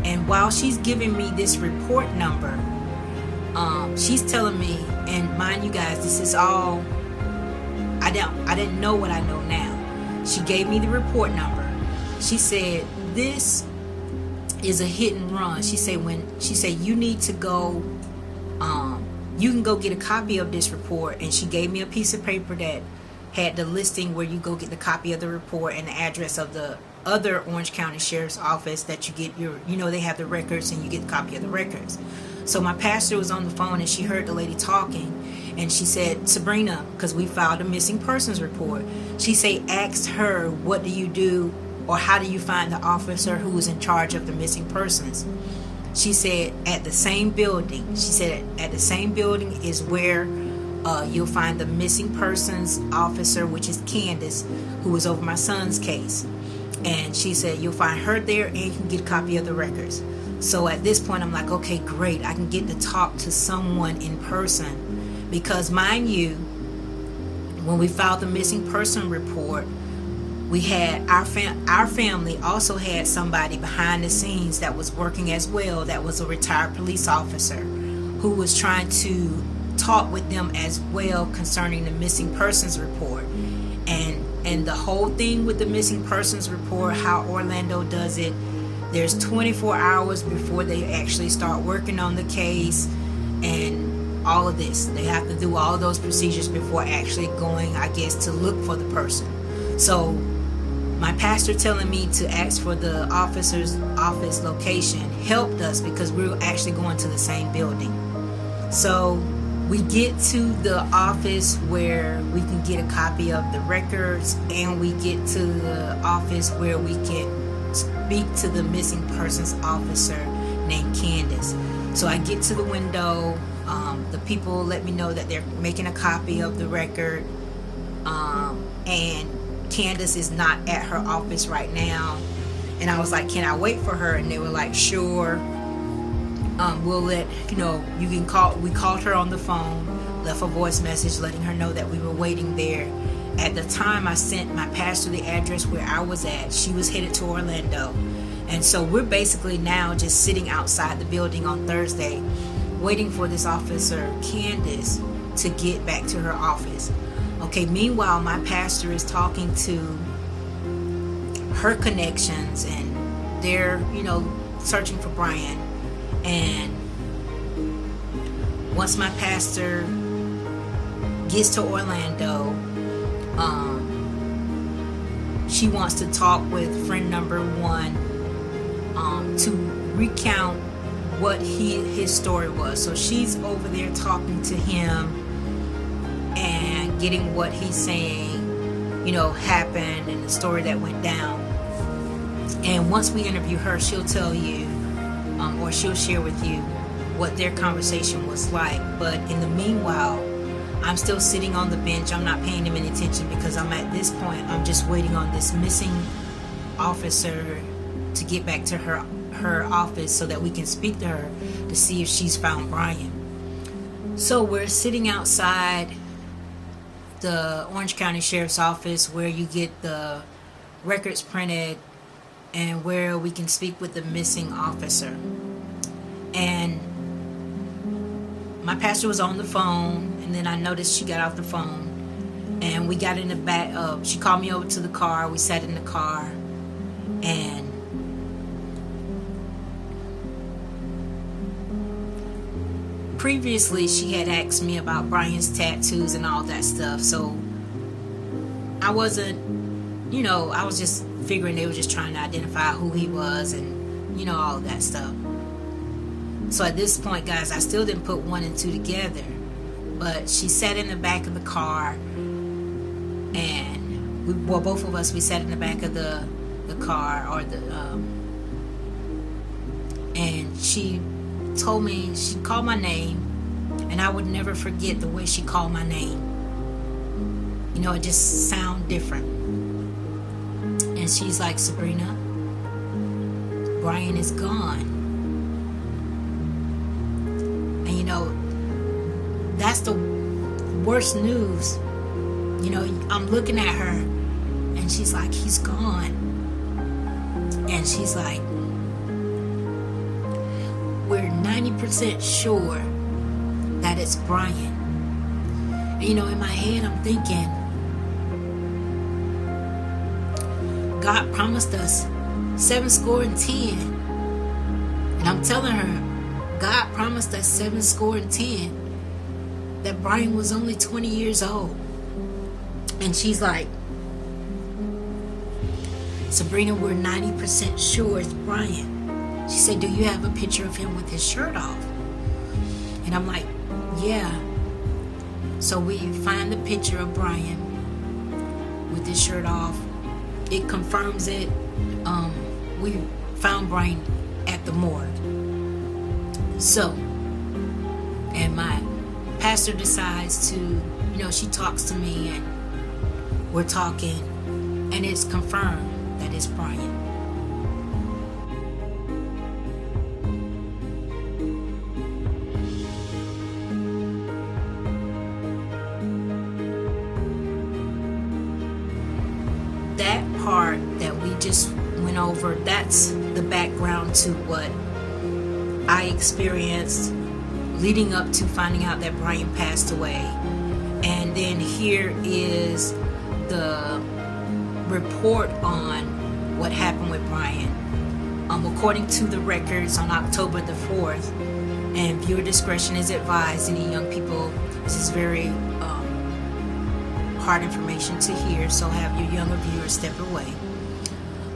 and while she's giving me this report number, she's telling me, and mind you guys, this is all, I didn't know what I know now. She gave me the report number. She said, this is a hit and run. She said you need to go, you can go get a copy of this report. And she gave me a piece of paper that had the listing where you go get the copy of the report and the address of the other Orange County Sheriff's Office that you get your, they have the records and you get a copy of the records. So my pastor was on the phone and she heard the lady talking, and she said, Sabrina, because we filed a missing persons report, she said, asked her, what do you do, or how do you find the officer who was in charge of the missing persons? She said, at the same building. She said, at the same building is where you'll find the missing persons officer, which is Candace, who was over my son's case. And she said, you'll find her there and you can get a copy of the records. So at this point, I'm like, okay, great. I can get to talk to someone in person. Because mind you, when we filed the missing person report, we had our family also had somebody behind the scenes that was working as well, that was a retired police officer who was trying to talk with them as well concerning the missing persons report. And the whole thing with the missing persons report, how Orlando does it, there's 24 hours before they actually start working on the case and all of this. They have to do all of those procedures before actually going, I guess, to look for the person. So my pastor telling me to ask for the officer's office location helped us because we were actually going to the same building. So we get to the office where we can get a copy of the records, and we get to the office where we can speak to the missing persons officer named Candace. So I get to the window. The people let me know that they're making a copy of the record, and Candace is not at her office right now. And I was like, can I wait for her? And they were like, sure. We'll let you can call. We called her on the phone, left a voice message letting her know that we were waiting there. At the time I sent my pastor the address where I was at, she was headed to Orlando. And so we're basically now just sitting outside the building on Thursday waiting for this officer Candace to get back to her office. Okay, meanwhile my pastor is talking to her connections, and they're searching for Bryan. And once my pastor gets to Orlando, she wants to talk with friend number one to recount what his story was. So she's over there talking to him and getting what he's saying, happened and the story that went down. And once we interview her, she'll tell you, or she'll share with you what their conversation was like. But in the meanwhile, I'm still sitting on the bench. I'm not paying him any attention because I'm at this point, I'm just waiting on this missing officer to get back to her office so that we can speak to her to see if she's found Bryan. So we're sitting outside the Orange County Sheriff's Office where you get the records printed and where we can speak with the missing officer. And my pastor was on the phone, and then I noticed she got off the phone, and we got in the back. She called me over to the car. We sat in the car, and previously she had asked me about Bryan's tattoos and all that stuff. So I wasn't, I was just figuring they were just trying to identify who he was and, all that stuff. So at this point, guys, I still didn't put one and two together. But she sat in the back of the car, and both of us, we sat in the back of the car, or and she told me, she called my name, and I would never forget the way she called my name. It just sounded different. And she's like, Sabrina, Bryan is gone. And that's the worst news. I'm looking at her, and she's like, he's gone. And she's like, we're 90% sure that it's Bryan. And in my head I'm thinking, God promised us 70. And I'm telling her, God promised us 70. That Bryan was only 20 years old. And she's like, Sabrina, we're 90% sure it's Bryan. She said, do you have a picture of him with his shirt off? And I'm like, yeah. So we find the picture of Bryan with his shirt off. It confirms it. We found Bryan at the morgue. So, and my pastor decides to, she talks to me and we're talking, and it's confirmed that it's Bryan. That part that we just went over, that's the background to what I experienced leading up to finding out that Bryan passed away. And then here is the report on what happened with Bryan. According to the records on October the 4th, and viewer discretion is advised. Any young people, this is very hard information to hear, so have your younger viewers step away.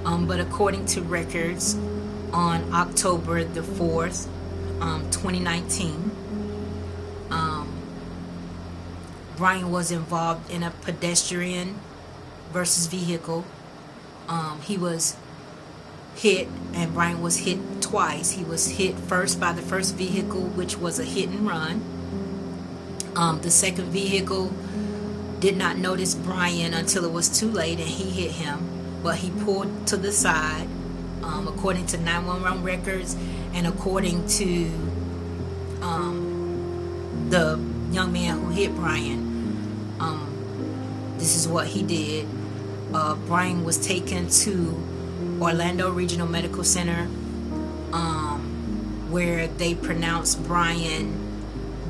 But according to records on October the 4th, 2019, Bryan was involved in a pedestrian versus vehicle. He was hit, and Bryan was hit twice. He was hit first by the first vehicle, which was a hit and run. The second vehicle did not notice Bryan until it was too late, and he hit him, but he pulled to the side, according to 911 records, and according to the young man who hit Bryan. This is what he did. Bryan was taken to Orlando Regional Medical Center, where they pronounced Bryan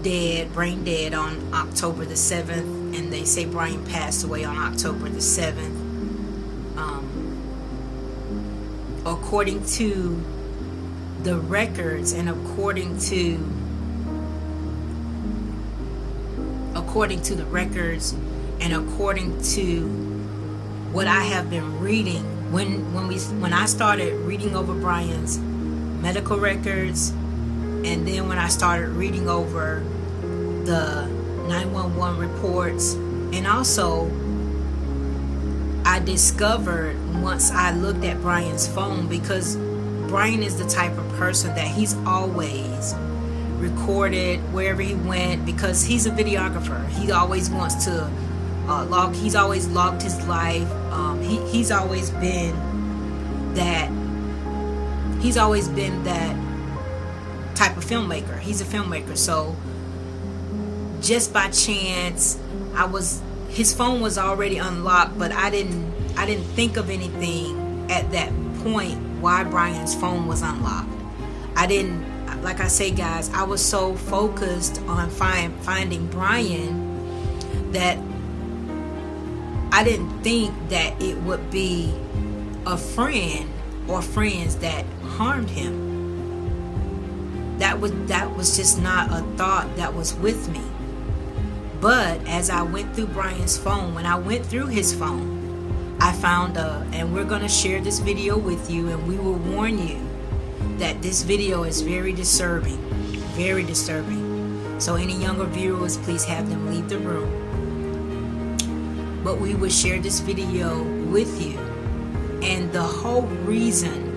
dead, brain dead, on October the 7th, and they say Bryan passed away on October the 7th. According to the records and according to the records and according to what I have been reading, when I started reading over Bryan's medical records, and then when I started reading over the 911 reports, and also I discovered once I looked at Bryan's phone, because Bryan is the type of person that he's always recorded wherever he went, because he's a videographer. He always wants to he's always logged his life. He's always been that type of filmmaker. He's a filmmaker. So just by chance, his phone was already unlocked, but I didn't think of anything at that point why Bryan's phone was unlocked. Like I say, guys, I was so focused on finding Bryan that I didn't think that it would be a friend or friends that harmed him. That was just not a thought that was with me. But as I went through Bryan's phone, when I went through his phone, I found and we're going to share this video with you, and we will warn you that this video is very disturbing. Very disturbing. So any younger viewers, please have them leave the room. But we will share this video with you. And the whole reason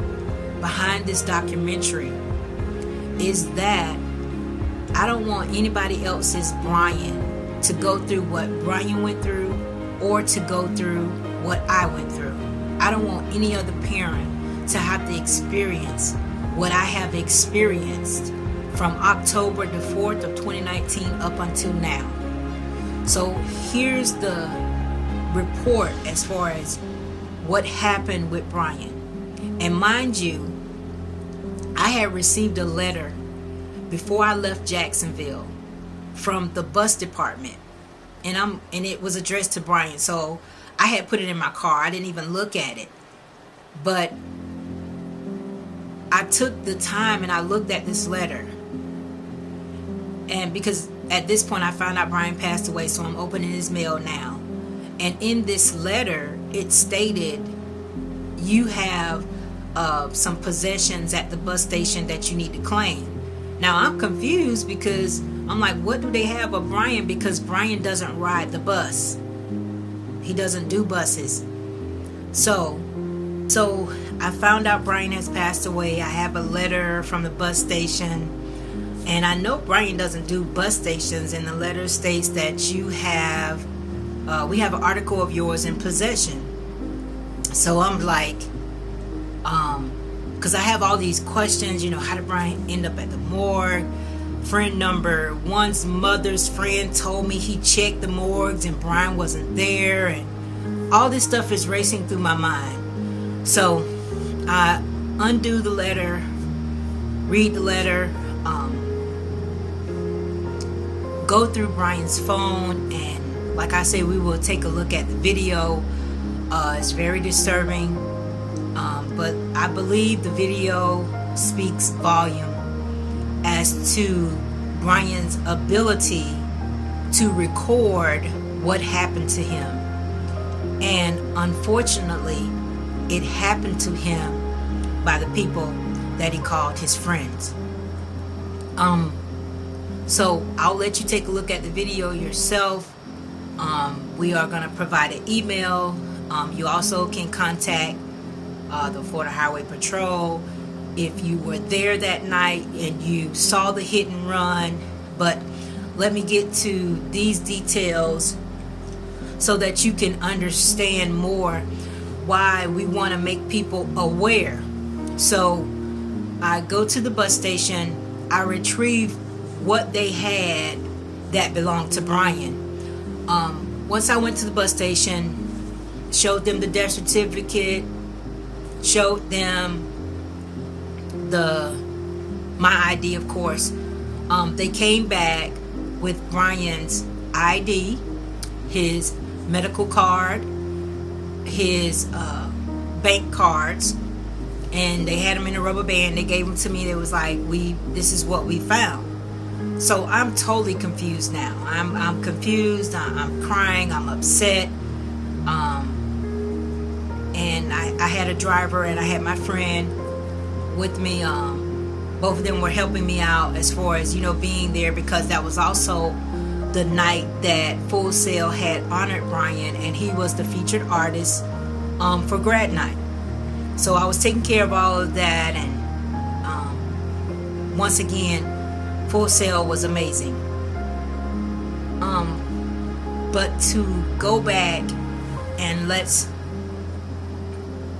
behind this documentary is that I don't want anybody else's Bryan to go through what Bryan went through, or to go through what I went through. I don't want any other parent to have to experience what I have experienced from October the 4th of 2019 up until now. So here's the report as far as what happened with Bryan. And mind you, I had received a letter before I left Jacksonville from the bus department, and it was addressed to Bryan. So I had put it in my car. I didn't even look at it. But I took the time and I looked at this letter. And because at this point I found out Bryan passed away, so I'm opening his mail now. And in this letter, it stated, you have some possessions at the bus station that you need to claim. Now I'm confused because I'm like, what do they have of Bryan? Because Bryan doesn't ride the bus. He doesn't do buses. So I found out Bryan has passed away. I have a letter from the bus station. And I know Bryan doesn't do bus stations. And the letter states that you have, we have an article of yours in possession. So I'm like, because I have all these questions, how did Bryan end up at the morgue? Friend number one's mother's friend told me he checked the morgues and Bryan wasn't there, and all this stuff is racing through my mind. So I undo the letter, read the letter, go through Bryan's phone, and like I say, we will take a look at the video. It's very disturbing, but I believe the video speaks volume as to Bryan's ability to record what happened to him. And unfortunately, it happened to him by the people that he called his friends. So I'll let you take a look at the video yourself. We are going to provide an email. You also can contact the Florida Highway Patrol if you were there that night and you saw the hit and run. But let me get to these details so that you can understand more why we want to make people aware. So I go to the bus station. I retrieve what they had that belonged to Bryan. Once I went to the bus station, showed them the death certificate, showed them my ID, of course. They came back with Bryan's ID, his medical card, his bank cards, and they had them in a rubber band. They gave them to me. It was like, this is what we found. So I'm totally confused now. I'm confused. I'm crying. I'm upset. And I had a driver and I had my friend with me. Both of them were helping me out as far as, being there, because that was also the night that Full Sail had honored Bryan, and he was the featured artist for grad night. So I was taking care of all of that, and once again, Full Sail was amazing. But to go back and let's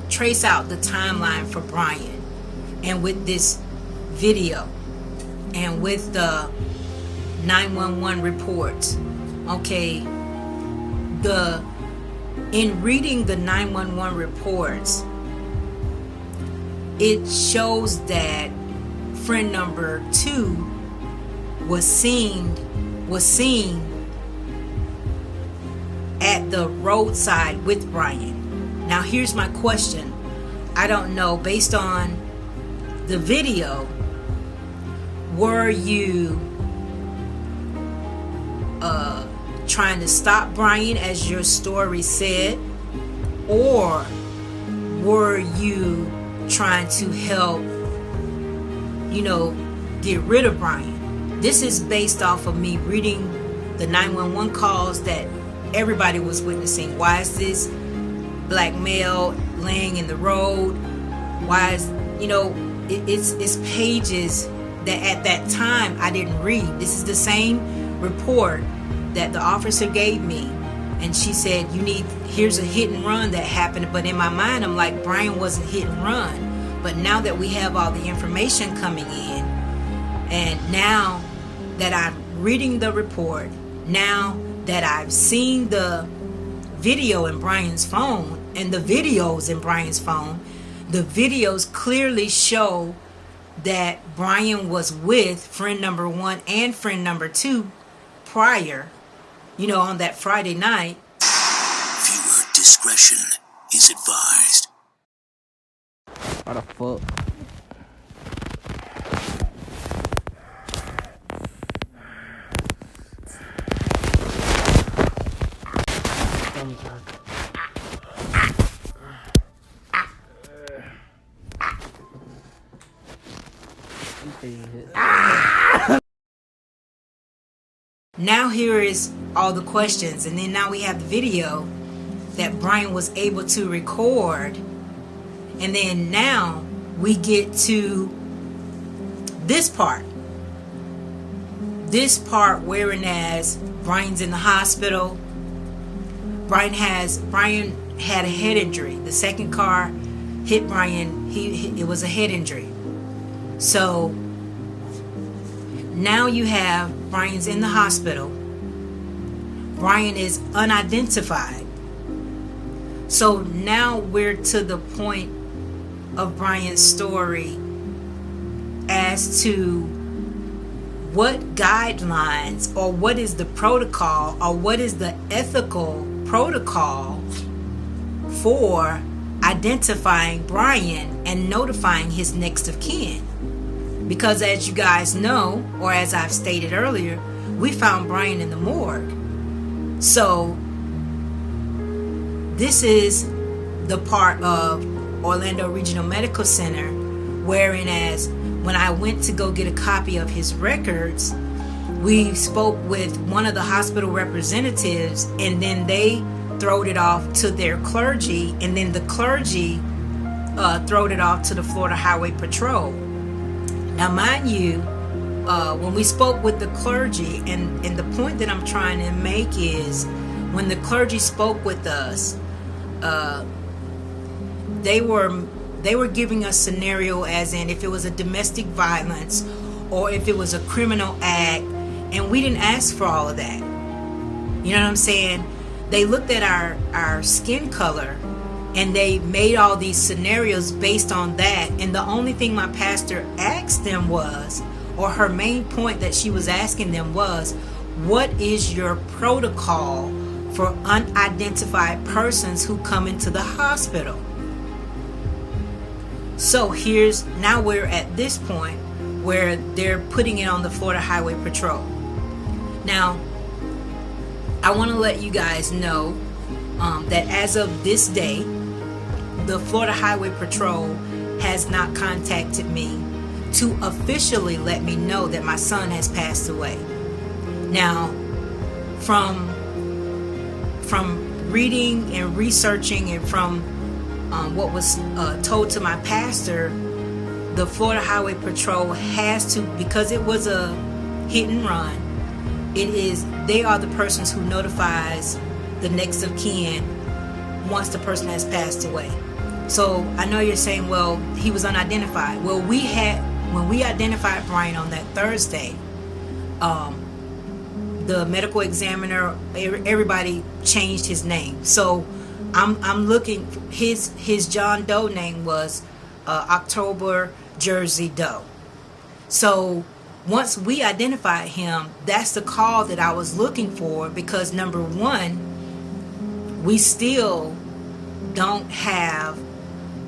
trace out the timeline for Bryan, and with this video and with the 911 reports. Okay, in reading the 911 reports, it shows that friend number 2 was seen at the roadside with Bryan. Now here's my question. I don't know, based on the video, were you trying to stop Bryan as your story said, or were you trying to help, get rid of Bryan? This is based off of me reading the 911 calls that everybody was witnessing. Why is this black male laying in the road? Why is, it's pages that at that time I didn't read. This is the same report that the officer gave me, and she said, here's a hit and run that happened. But in my mind, I'm like, Bryan wasn't hit and run. But now that we have all the information coming in, and now that I'm reading the report, now that I've seen the video in Bryan's phone and the videos in Bryan's phone, the videos clearly show that Bryan was with friend number 1 and friend number 2 prior, on that Friday night. Viewer discretion is advised. What the fuck? Now here is all the questions, and then now we have the video that Bryan was able to record, and then now we get to this part wherein as Bryan's in the hospital. Bryan had a head injury. The second car hit Bryan. It was a head injury. So now you have Bryan's in the hospital. Bryan is unidentified. So now we're to the point of Bryan's story as to what guidelines, or what is the protocol, or what is the ethical protocol for identifying Bryan and notifying his next of kin. Because as you guys know, or as I've stated earlier, we found Bryan in the morgue. So this is the part of Orlando Regional Medical Center wherein as when I went to go get a copy of his records, we spoke with one of the hospital representatives, and then they throwed it off to their clergy, and then the clergy throwed it off to the Florida Highway Patrol. Now mind you, when we spoke with the clergy, and the point that I'm trying to make is, when the clergy spoke with us, they were giving us scenario as in if it was a domestic violence or if it was a criminal act, and we didn't ask for all of that. You know what I'm saying? They looked at our skin color and they made all these scenarios based on that, and the only thing my pastor asked them was, or her main point that she was asking them was, what is your protocol for unidentified persons who come into the hospital? So now we're at this point where they're putting it on the Florida Highway Patrol. Now, I want to let you guys know that as of this day, the Florida Highway Patrol has not contacted me to officially let me know that my son has passed away. Now, from reading and researching and from what was told to my pastor, the Florida Highway Patrol has to, because it was a hit and run, they are the persons who notifies the next of kin once the person has passed away. So I know you're saying, well, he was unidentified. Well, when we identified Bryan on that Thursday, the medical examiner, everybody changed his name. So I'm looking, his John Doe name was October Jersey Doe. So once we identified him, that's the call that I was looking for, because number one, we still don't have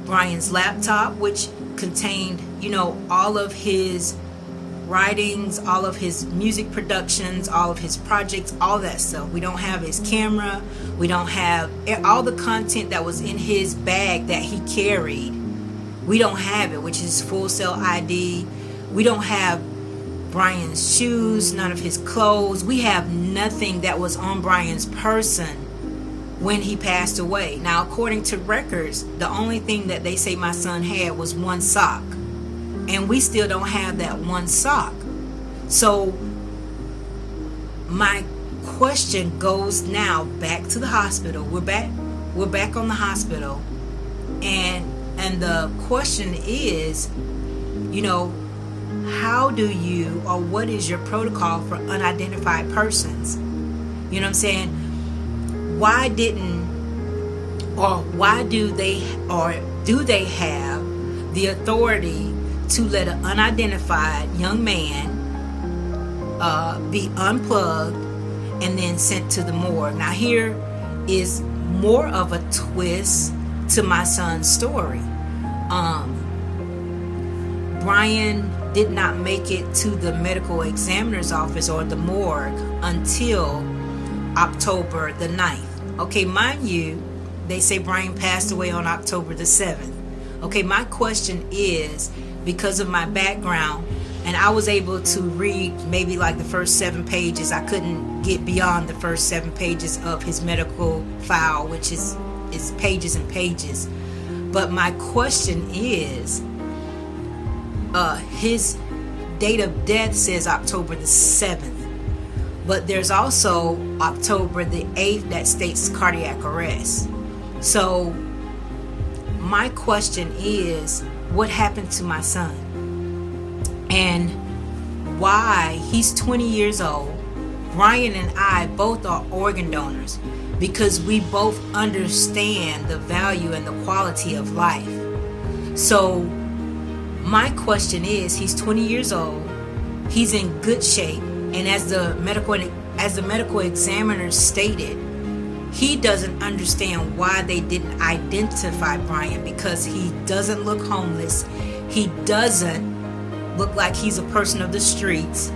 Bryan's laptop, which contained, all of his writings, all of his music productions, all of his projects, all that stuff. We don't have his camera. We don't have all the content that was in his bag that he carried. We don't have it, which is full cell ID. We don't have Bryan's shoes, none of his clothes. We have nothing that was on Bryan's person when he passed away. Now, according to records, the only thing that they say my son had was one sock. And we still don't have that one sock. So my question goes now back to the hospital. We're back on the hospital. And the question is, how do you, or what is your protocol for unidentified persons? You know what I'm saying? Why do they have the authority to let an unidentified young man be unplugged and then sent to the morgue? Now, here is more of a twist to my son's story. Bryan did not make it to the medical examiner's office or the morgue until October the 9th. Okay, mind you, they say Bryan passed away on October the 7th. Okay, my question is, because of my background, and I was able to read maybe like the first 7 pages. I couldn't get beyond the first 7 pages of his medical file, which is pages and pages. But my question is, his date of death says October the 7th, but there's also October the 8th that states cardiac arrest. So my question is, what happened to my son? And why? He's 20 years old. Bryan and I both are organ donors because we both understand the value and the quality of life. So my question is, he's 20 years old, he's in good shape, and as the medical examiner stated, he doesn't understand why they didn't identify Bryan, because he doesn't look homeless. He doesn't look like he's a person of the streets.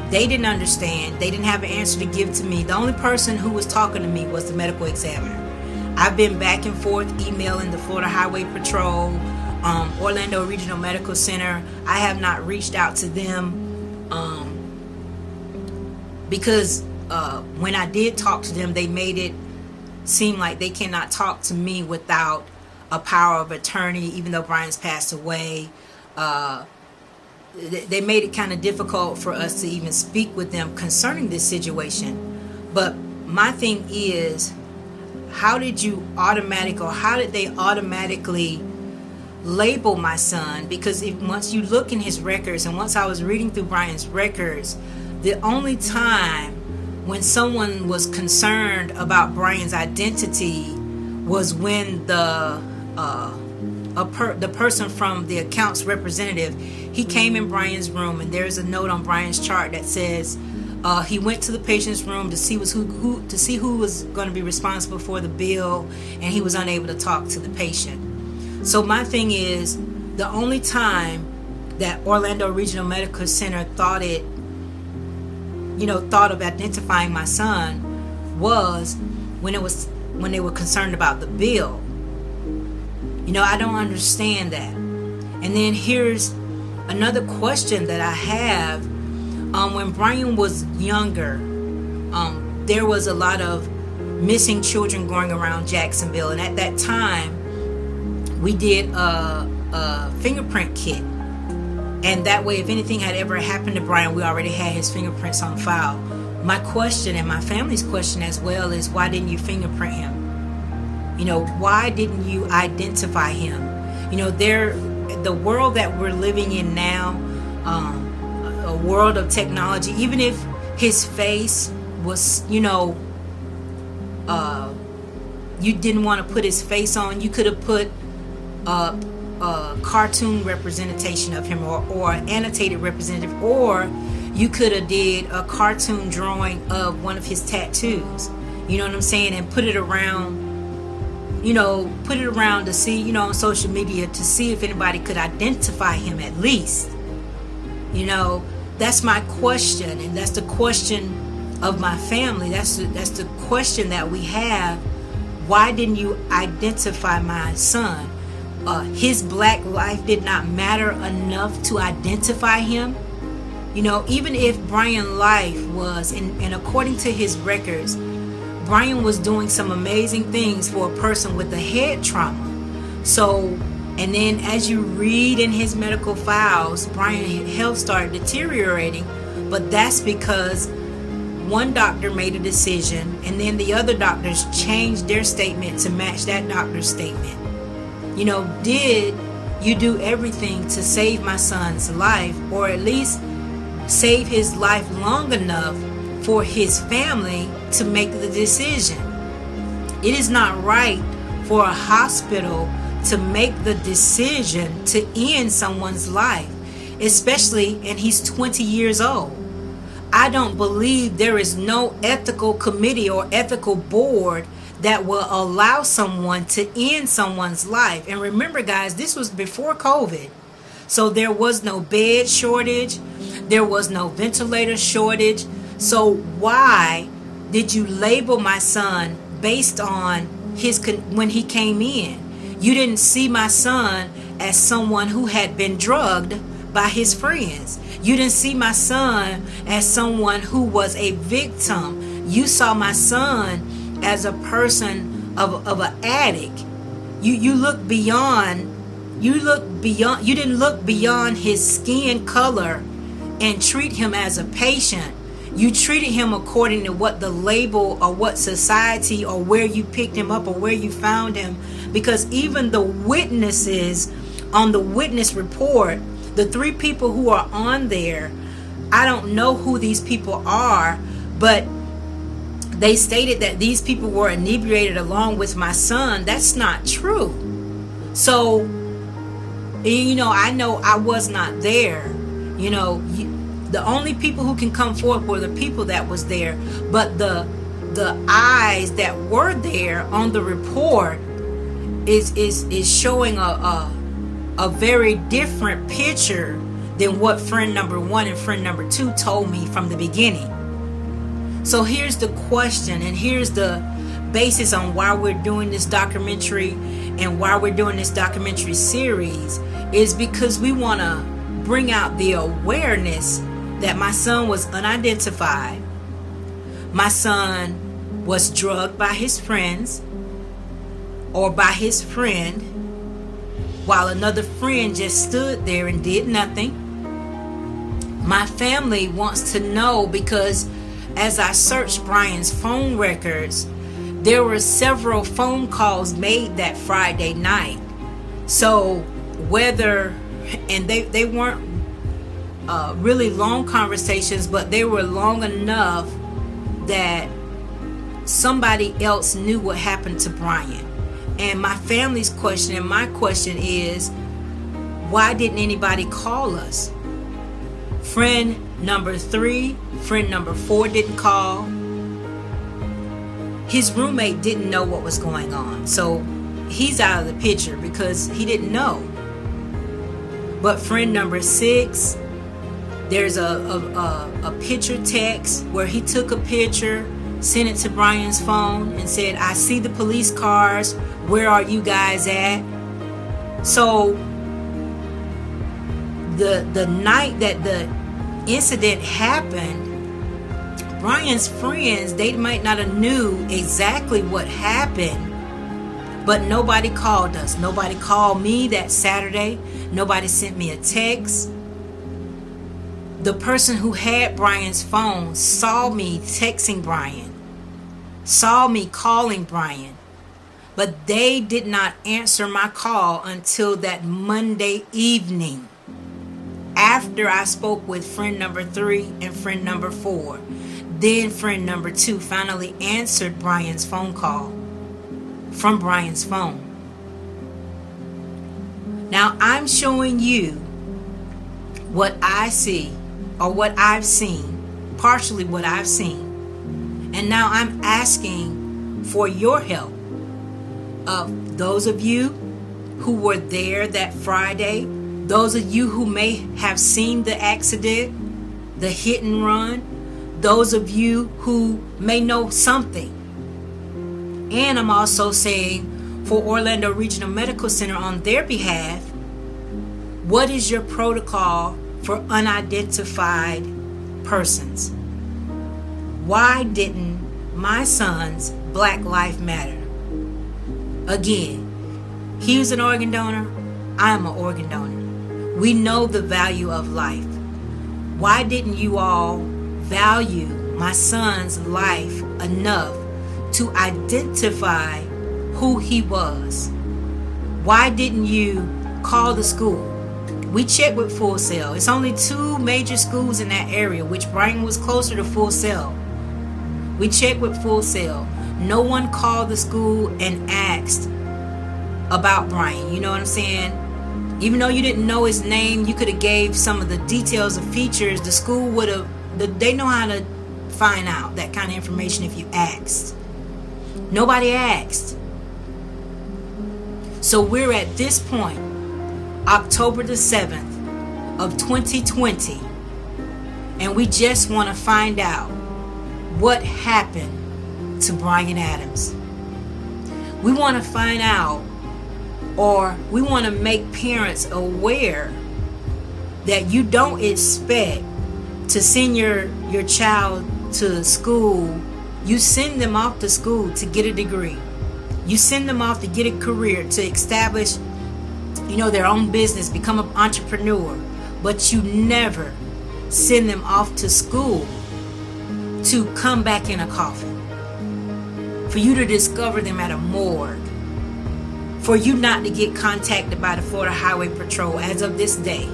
They didn't understand. They didn't have an answer to give to me. The only person who was talking to me was the medical examiner. I've been back and forth emailing the Florida Highway Patrol, Orlando Regional Medical Center. I have not reached out to them because when I did talk to them, they made it seem like they cannot talk to me without a power of attorney, even though Bryan's passed away. They made it kind of difficult for us to even speak with them concerning this situation. But my thing is, how did they automatically label my son? Because once you look in his records, and once I was reading through Bryan's records, the only time when someone was concerned about Bryan's identity was when the person from the accounts representative, he came in Bryan's room, and there's a note on Bryan's chart that says he went to the patient's room to see who was going to be responsible for the bill, and he was unable to talk to the patient. So my thing is, the only time that Orlando Regional Medical Center thought of identifying my son was when they were concerned about the bill. I don't understand that. And then here's another question that I have. When Bryan was younger, there was a lot of missing children going around Jacksonville, and at that time we did a fingerprint kit, and that way if anything had ever happened to Bryan, we already had his fingerprints on file. My question, and my family's question as well, is why didn't you fingerprint him? Why didn't you identify him? The world that we're living in now, a world of technology, even if his face was, you didn't want to put his face on, you could have put a cartoon representation of him, or annotated representative, or you could have did a cartoon drawing of one of his tattoos, you know what I'm saying, and put it around to see, on social media, to see if anybody could identify him at least. That's my question, and that's the question of my family. That's the question that we have. Why didn't you identify my son? His black life did not matter enough to identify him. Even if Bryan's life was, and according to his records, Bryan was doing some amazing things for a person with a head trauma. So, and then as you read in his medical files, Bryan's health started deteriorating, but that's because one doctor made a decision, and then the other doctors changed their statement to match that doctor's statement. Did you do everything to save my son's life, or at least save his life long enough for his family to make the decision? It is not right for a hospital to make the decision to end someone's life, especially, and he's 20 years old. I don't believe there is no ethical committee or ethical board that will allow someone to end someone's life. And remember, guys, this was before COVID. So there was no bed shortage. There was no ventilator shortage. So why did you label my son based on when he came in? You didn't see my son as someone who had been drugged by his friends. You didn't see my son as someone who was a victim. You saw my son as a person of an addict. You look beyond. You didn't look beyond his skin color and treat him as a patient. You treated him according to what the label or what society or where you picked him up or where you found him. Because even the witnesses on the witness report, the 3 people who are on there, I don't know who these people are, but they stated that these people were inebriated along with my son. That's not true. So, I know I was not there. The only people who can come forth were the people that was there. But the eyes that were there on the report is showing a very different picture than what friend number 1 and friend number 2 told me from the beginning. So here's the question, and here's the basis on why we're doing this documentary and why we're doing this documentary series, is because we want to bring out the awareness that my son was unidentified. My son was drugged by his friends or by his friend, while another friend just stood there and did nothing. My family wants to know, because as I searched Bryan's phone records, there were several phone calls made that Friday night. So and they weren't really long conversations, but they were long enough that somebody else knew what happened to Bryan. And my family's question and my question is, why didn't anybody call us? Friend number 3, friend number 4 didn't call. His roommate didn't know what was going on. So he's out of the picture because he didn't know. But friend number 6, there's a picture text where he took a picture, sent it to Bryan's phone and said, "I see the police cars. Where are you guys at?" So the night that the incident happened, Bryan's friends, they might not have knew exactly what happened, but nobody called us. Nobody called me that Saturday. Nobody sent me a text. The person who had Bryan's phone saw me texting Bryan, saw me calling Bryan, but they did not answer my call until that Monday evening, after I spoke with friend number 3 and friend number 4. Then friend number 2 finally answered Bryan's phone call from Bryan's phone. Now I'm showing you what I see, or what I've seen, partially what I've seen. And now I'm asking for your help. Of those of you who were there that Friday, those of you who may have seen the accident, the hit and run, those of you who may know something. And I'm also saying for Orlando Regional Medical Center on their behalf, what is your protocol for unidentified persons? Why didn't my son's Black Life Matter? Again, he was an organ donor. I am an organ donor. We know the value of life. Why didn't you all value my son's life enough to identify who he was? Why didn't you call the school? We checked with Full Sail. It's only 2 major schools in that area, which Bryan was closer to Full Sail. We checked with Full Sail. No one called the school and asked about Bryan. You know what I'm saying? Even though you didn't know his name, you could have gave some of the details of features. The school would have, they know how to find out that kind of information if you asked. Nobody asked. So we're at this point, October the 7th of 2020, and we just want to find out what happened to Bryan Adams. We want to find out, or we want to make parents aware that you don't expect to send your child to school. You send them off to school to get a degree. You send them off to get a career, to establish, their own business, become an entrepreneur. But you never send them off to school to come back in a coffin. For you to discover them at a morgue. For you not to get contacted by the Florida Highway Patrol. As of this day,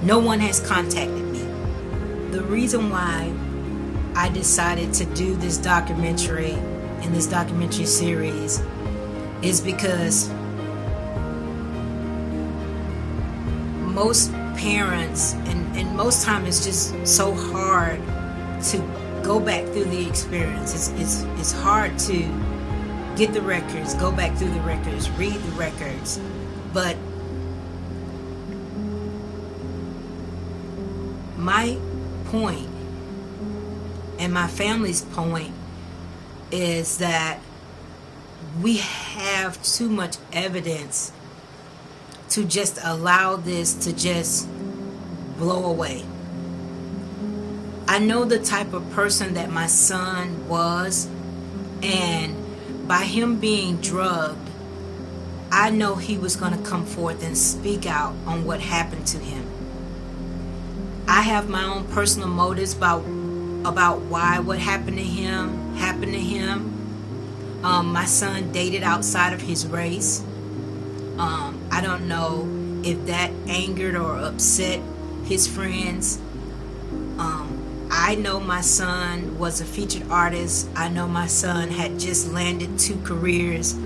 no one has contacted me. The reason why I decided to do this documentary in this documentary series is because most parents, and most time it's just so hard to go back through the experience. It's hard to get the records, go back through the records, read the records. But my point and my family's point is that we have too much evidence to just allow this to just blow away. I know the type of person that my son was, and by him being drugged, I know he was going to come forth and speak out on what happened to him. I have my own personal motives about why what happened to him. My son dated outside of his race. I don't know if that angered or upset his friends. I know my son was a featured artist. I know my son had just landed 2 careers.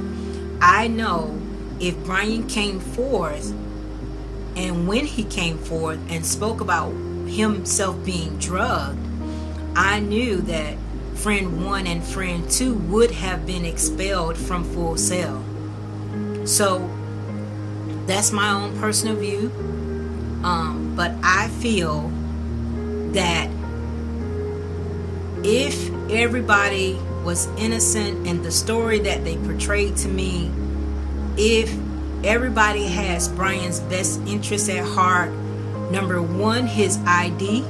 I know if Bryan came forth, and when he came forth and spoke about himself being drugged, I knew that friend 1 and friend 2 would have been expelled from Full Sail. So that's my own personal view. But I feel that if everybody was innocent in the story that they portrayed to me, if everybody has Bryan's best interest at heart, number 1, his ID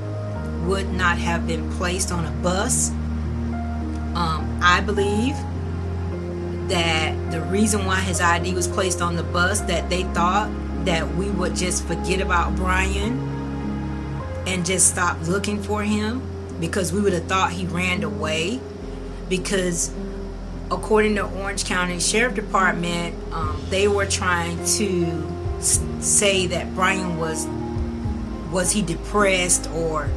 would not have been placed on a bus. I believe that the reason why his ID was placed on the bus, that they thought that we would just forget about Bryan and just stop looking for him, because we would have thought he ran away. Because according to Orange County Sheriff Department, they were trying to say that Bryan was he depressed, or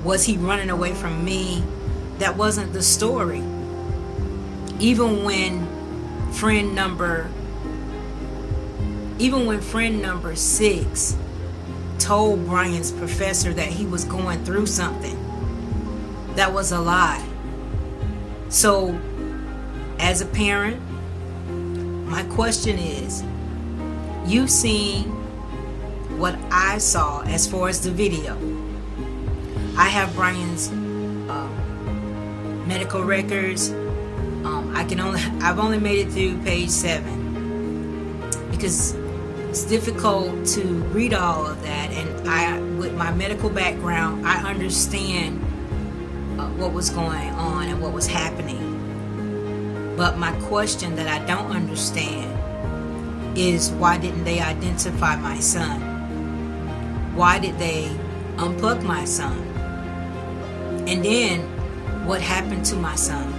was he running away from me? That wasn't the story. Even when friend number 6 told Bryan's professor that he was going through something, that was a lie. So as a parent, my question is, you've seen what I saw as far as the video. I have Bryan's medical records. I've only made it through page 7 because it's difficult to read all of that, and with my medical background, I understand what was going on and what was happening. But my question that I don't understand is, why didn't they identify my son? Why did they unplug my son? And then what happened to my son?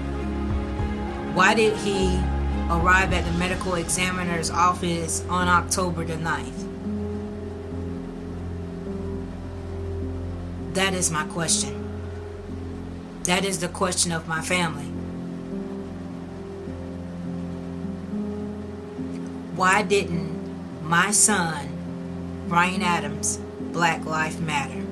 Why did he arrive at the medical examiner's office on October the 9th? That is my question. That is the question of my family. Why didn't my son, Bryan Adams, Black Lives Matter?